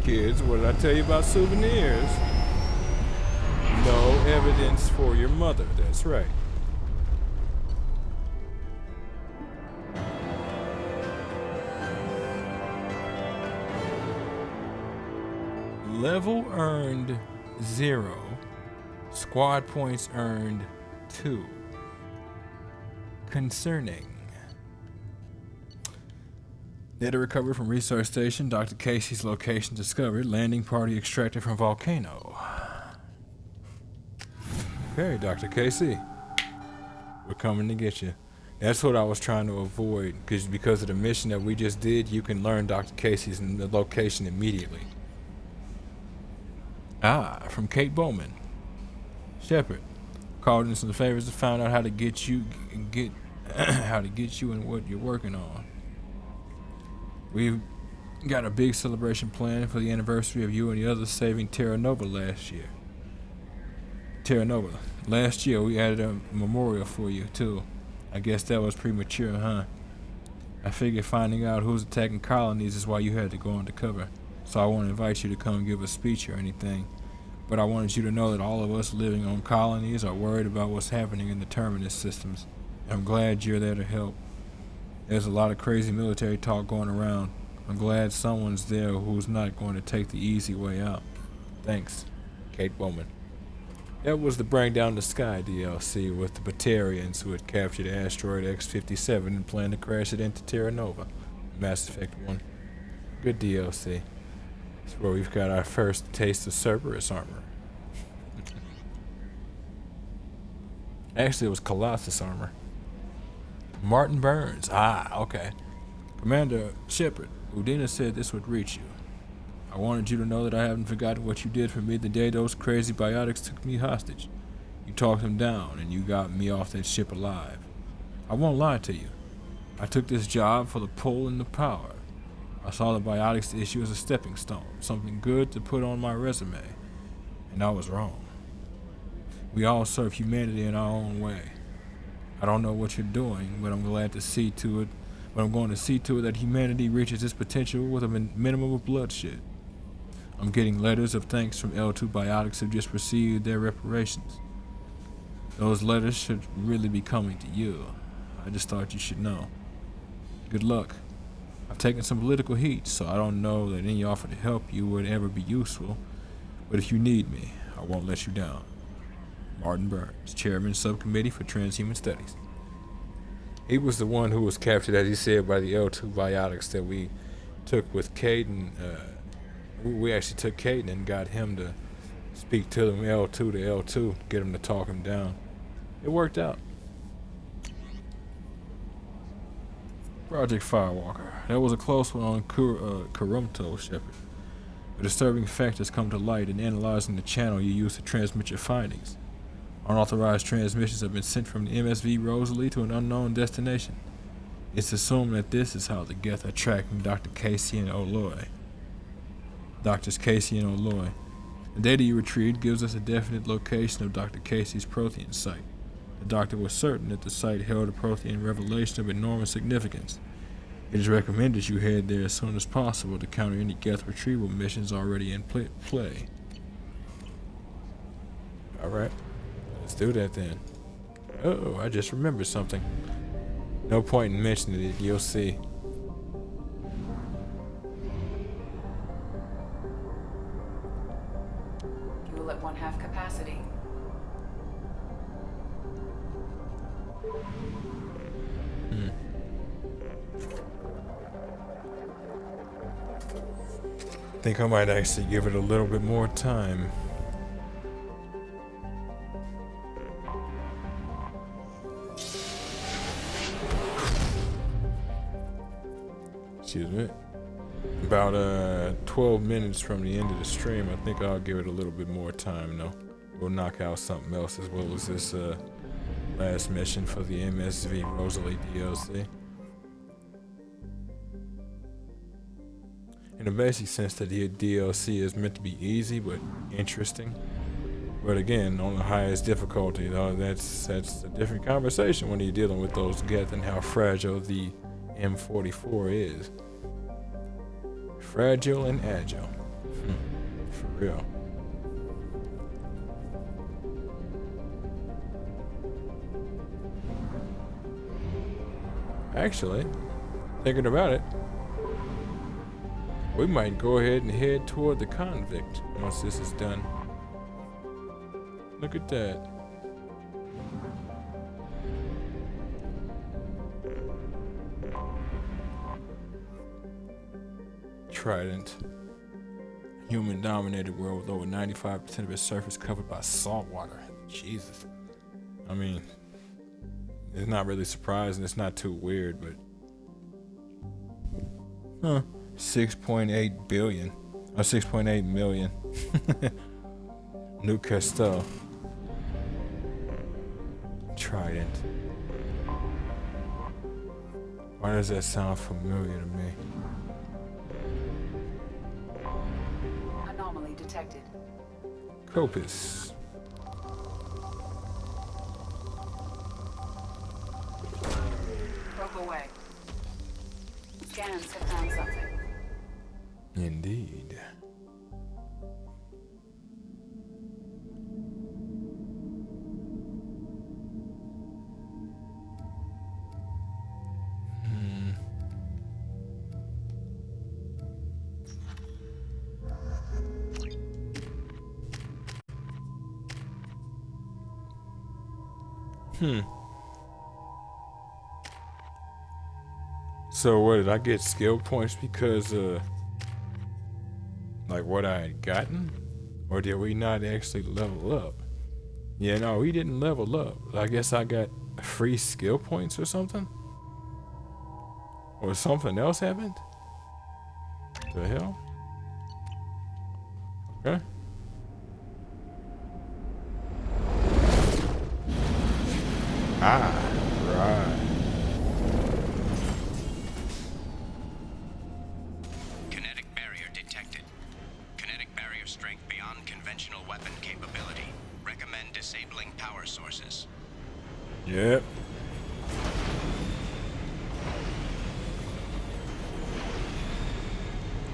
Kids, what did I tell you about souvenirs? No evidence for your mother, that's right. Level earned 0. Squad points earned 2. Concerning. Data recovered from research station. Dr. Casey's location discovered. Landing party extracted from volcano. Okay, Dr. Casey. We're coming to get you. That's what I was trying to avoid, because of the mission that we just did, you can learn Dr. Casey's location immediately. Ah, from Kate Bowman. Shepard. Called in some favors to find out how to get you and what you're working on. We've got a big celebration planned for the anniversary of you and the others saving Terra Nova last year. Terra Nova. Last year we added a memorial for you too. I guess that was premature, huh? I figured finding out who's attacking colonies is why you had to go undercover. So I won't invite you to come give a speech or anything. But I wanted you to know that all of us living on colonies are worried about what's happening in the terminus systems. I'm glad you're there to help. There's a lot of crazy military talk going around. I'm glad someone's there who's not going to take the easy way out. Thanks, Kate Bowman. That was the Bring Down the Sky DLC with the Batarians who had captured asteroid X-57 and planned to crash it into Terra Nova. Mass Effect 1. Good DLC. It's where we've got our first taste of Cerberus armor. Actually, it was Colossus armor. Martin Burns. Ah, okay. Commander Shepard, Udina said this would reach you. I wanted you to know that I haven't forgotten what you did for me the day those crazy biotics took me hostage. You talked them down, and you got me off that ship alive. I won't lie to you. I took this job for the pull and the power. I saw the biotics issue as a stepping stone, something good to put on my resume. And I was wrong. We all serve humanity in our own way. I don't know what you're doing, but I'm going to see to it that humanity reaches its potential with a minimum of bloodshed. I'm getting letters of thanks from L2 Biotics who just received their reparations. Those letters should really be coming to you. I just thought you should know. Good luck. I've taken some political heat, so I don't know that any offer to help you would ever be useful, but if you need me, I won't let you down. Martin Burns, Chairman, Subcommittee for Transhuman Studies. He was the one who was captured, as he said, by the L2 Biotics that we took with Caden. We actually took Caden and got him to speak to them L2 to L2, get him to talk him down. It worked out. Project Firewalker. That was a close one on Kurumto, Shepard. A disturbing fact has come to light in analyzing the channel you use to transmit your findings. Unauthorized transmissions have been sent from the MSV Rosalie to an unknown destination. It's assumed that this is how the Geth are tracking Dr. Casey and Oloy. Doctors Casey and Oloy. The data you retrieved gives us a definite location of Dr. Casey's Prothean site. The doctor was certain that the site held a Prothean revelation of enormous significance. It is recommended you head there as soon as possible to counter any Geth retrieval missions already in play. Alright, let's do that then. Oh, I just remembered something. No point in mentioning it, you'll see. Fuel at 1/2 capacity. I think I might actually give it a little bit more time. Excuse me. About 12 minutes from the end of the stream. I think I'll give it a little bit more time though. We'll knock out something else as well as this last mission for the MSV Rosalie DLC. In a basic sense, that the DLC is meant to be easy but interesting. But again, on the highest difficulty, though, that's a different conversation when you're dealing with those Geth and how fragile the M44 is. Fragile and agile. For real. Actually, thinking about it, we might go ahead and head toward the convict once this is done. Look at that. Trident. Human-dominated world with over 95% of its surface covered by salt water. Jesus. I mean, it's not really surprising. It's not too weird, but 6.8 billion or 6.8 million. New Castel. Trident. Why does that sound familiar to me? Anomaly detected. Copus. Broke away. Scans have found something. Indeed. So what, did I get skill points because like what I had gotten? Or did we not actually level up? Yeah, no, we didn't level up. I guess I got free skill points or something? Or something else happened? The hell? Okay. Ah, right. Kinetic barrier detected. Kinetic barrier strength beyond conventional weapon capability. Recommend disabling power sources. Yep.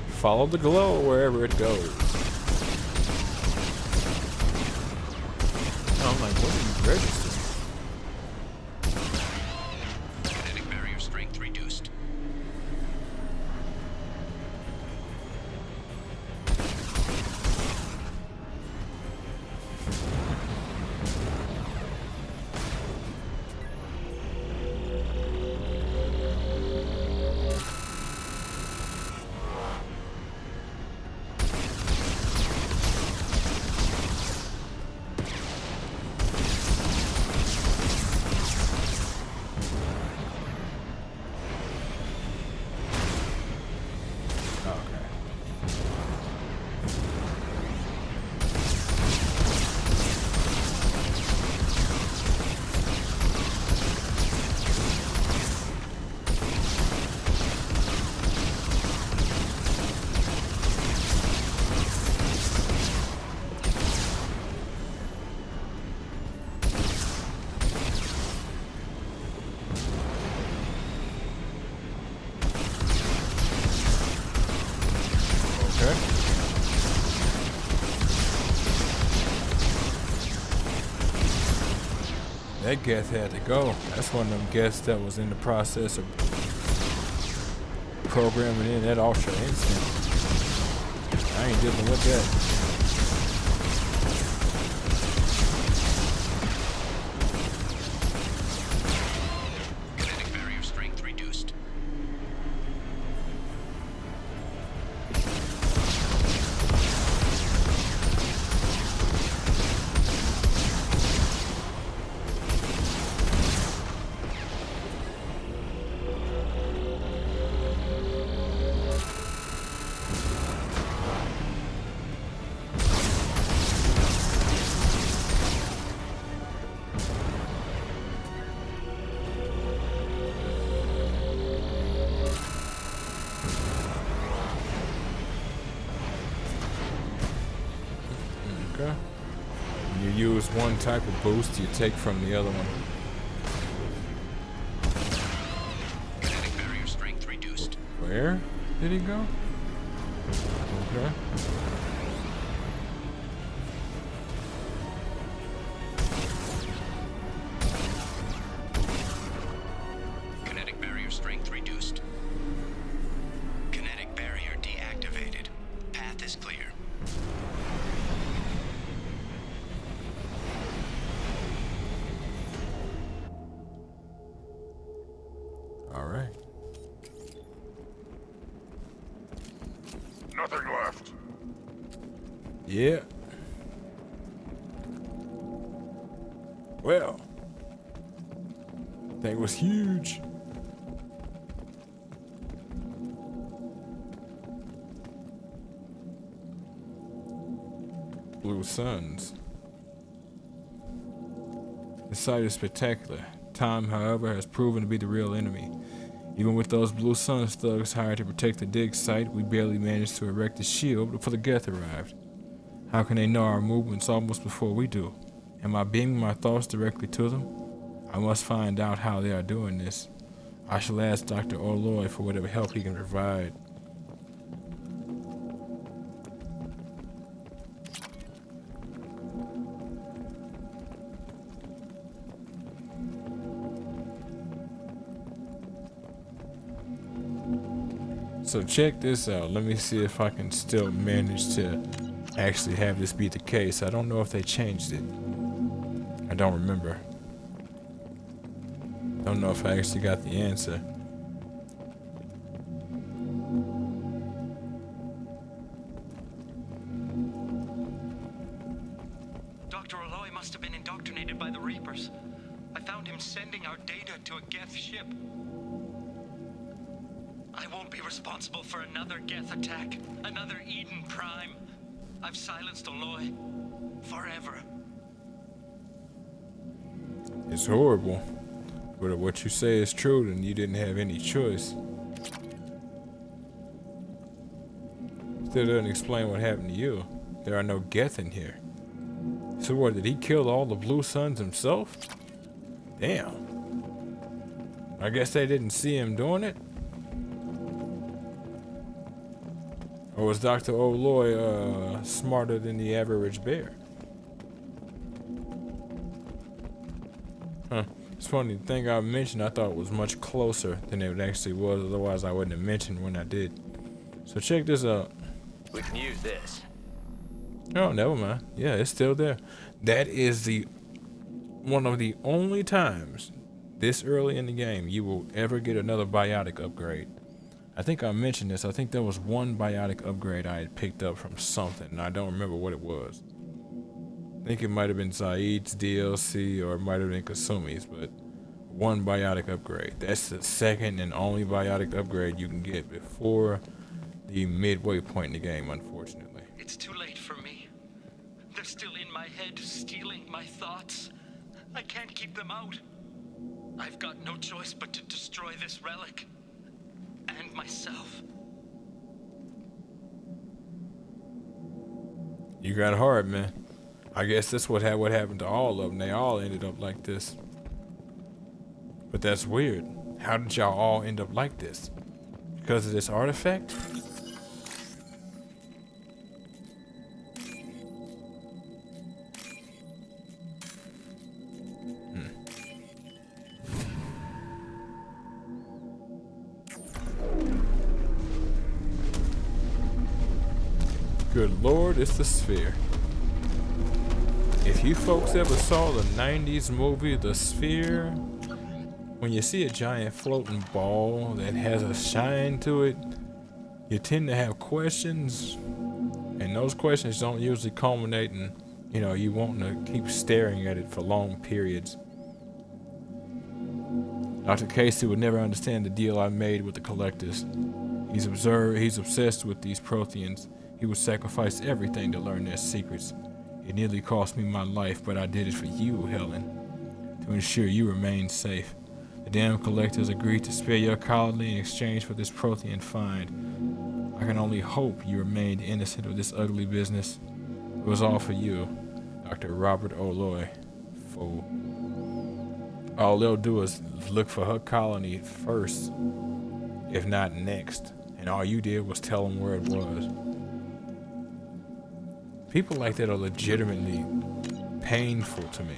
Follow the glow wherever it goes. I'm like, what are you registering? Kinetic barrier strength reduced. That guest had to go. That's one of them guests that was in the process of programming in that ultra instant. I ain't dealing with that. Kinetic barrier strength reduced. Okay. When you use one type of boost, you take from the other one. Kinetic barrier strength reduced. Where did he go? Okay. Kinetic barrier strength reduced. Kinetic barrier deactivated. Path is clear. All right. Nothing left. Yeah. Well, thing was huge. Blue suns. The sight is spectacular. Time, however, has proven to be the real enemy. Even with those Blue Suns thugs hired to protect the dig site, we barely managed to erect a shield before the Geth arrived. How can they know our movements almost before we do? Am I beaming my thoughts directly to them? I must find out how they are doing this. I shall ask Dr. Oloy for whatever help he can provide. So check this out. Let me see if I can still manage to actually have this be the case. I don't know if they changed it. I don't remember. Don't know if I actually got the answer. Dr. Oloy must have been indoctrinated by the Reapers. I found him sending our data to a Geth ship. I won't be responsible for another Geth attack, another Eden Prime. I've silenced Oloy forever. It's horrible. But if what you say is true, then you didn't have any choice. Still doesn't explain what happened to you. There are no Geth in here. So what, did he kill all the Blue Suns himself? Damn. I guess they didn't see him doing it? Or was Dr. Oloy smarter than the average bear? Huh. It's funny, the thing I mentioned I thought was much closer than it actually was, otherwise I wouldn't have mentioned when I did. So check this out. We can use this. Oh, never mind. Yeah, it's still there. That is one of the only times this early in the game you will ever get another biotic upgrade. I think I mentioned this. I think there was one biotic upgrade I had picked up from something, and I don't remember what it was. I think it might have been Zaid's DLC, or it might have been Kasumi's, but one biotic upgrade. That's the second and only biotic upgrade you can get before the midway point in the game, unfortunately. It's too late for me. They're still in my head, stealing my thoughts. I can't keep them out. I've got no choice but to destroy this relic. And myself. You got hard, man. I guess that's what happened to all of them. They all ended up like this. But that's weird. How did y'all all end up like this? Because of this artifact? Good Lord, it's the Sphere. If you folks ever saw the 90s movie The Sphere, when you see a giant floating ball that has a shine to it, you tend to have questions, and those questions don't usually culminate in, you wanting to keep staring at it for long periods. Dr. Casey would never understand the deal I made with the Collectors. He's obsessed with these Protheans. He would sacrifice everything to learn their secrets. It nearly cost me my life, but I did it for you, Helen, to ensure you remain safe. The damn Collectors agreed to spare your colony in exchange for this Prothean find. I can only hope you remained innocent of this ugly business. It was all for you, Dr. Robert Oloy. Fool. All they'll do is look for her colony first, if not next, and all you did was tell them where it was. People like that are legitimately painful to me.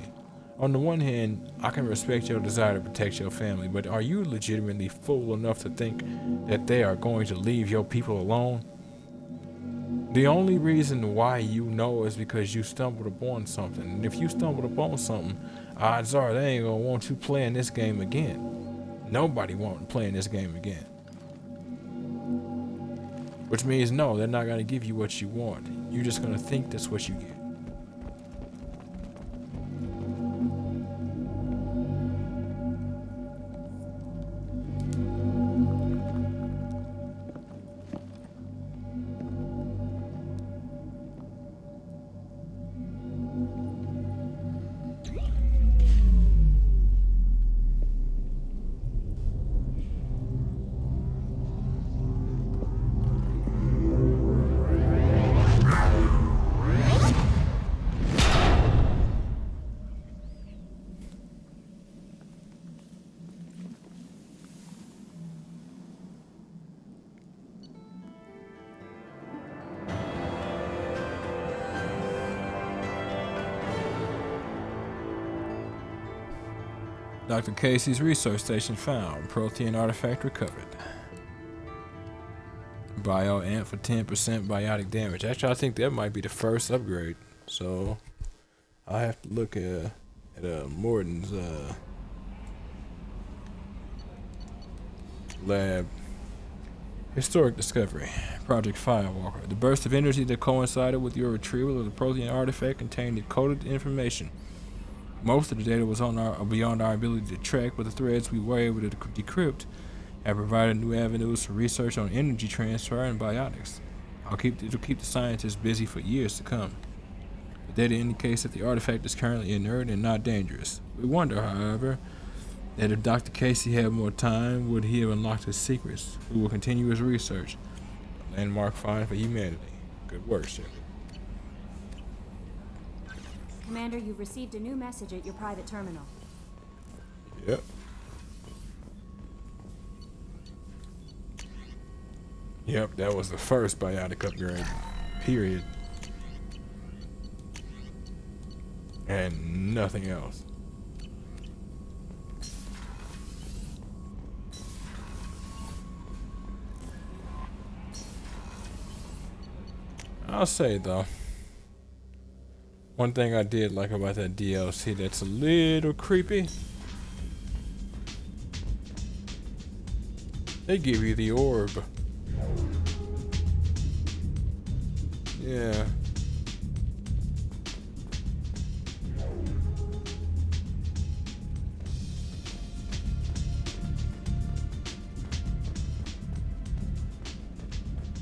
On the one hand, I can respect your desire to protect your family, but are you legitimately fool enough to think that they are going to leave your people alone? The only reason why you know is because you stumbled upon something. And if you stumbled upon something, odds are they ain't gonna want you playing this game again. Nobody wants playing this game again. Which means no, they're not gonna give you what you want. You're just gonna think that's what you get. Dr. Casey's research station found. Protein artifact recovered. Bio amp for 10% biotic damage. Actually, I think that might be the first upgrade. So I have to look at Morton's lab. Historic discovery. Project Firewalker. The burst of energy that coincided with your retrieval of the protein artifact contained encoded information. Most of the data was beyond our ability to track, but the threads we were able to decrypt have provided new avenues for research on energy transfer and biotics. It'll keep the scientists busy for years to come. The data indicates that the artifact is currently inert and not dangerous. We wonder, however, that if Dr. Casey had more time, would he have unlocked his secrets? We will continue his research. A landmark find for humanity. Good work, Shepard. Commander, you've received a new message at your private terminal. Yep. Yep, that was the first biotic upgrade. Period. And nothing else. I'll say though, one thing I did like about that DLC that's a little creepy, they give you the orb. Yeah.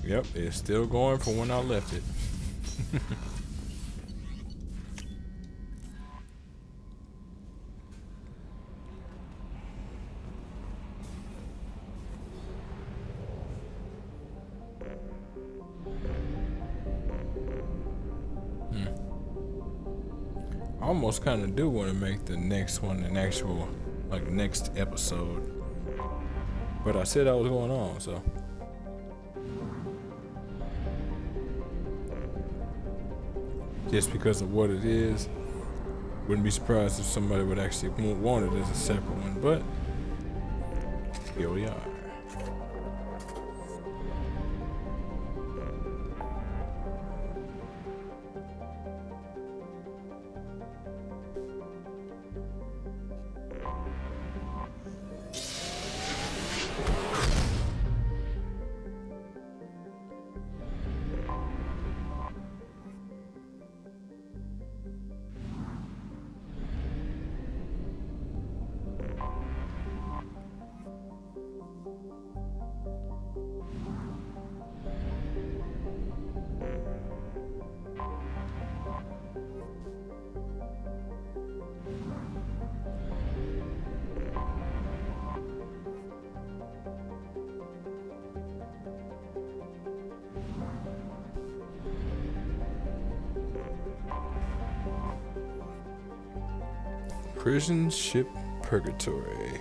Yep, it's still going from when I left it. I almost kind of do want to make the next one an actual, like, next episode. But I said I was going on, so. Just because of what it is, wouldn't be surprised if somebody would actually want it as a separate one, but here we are. Prison ship purgatory.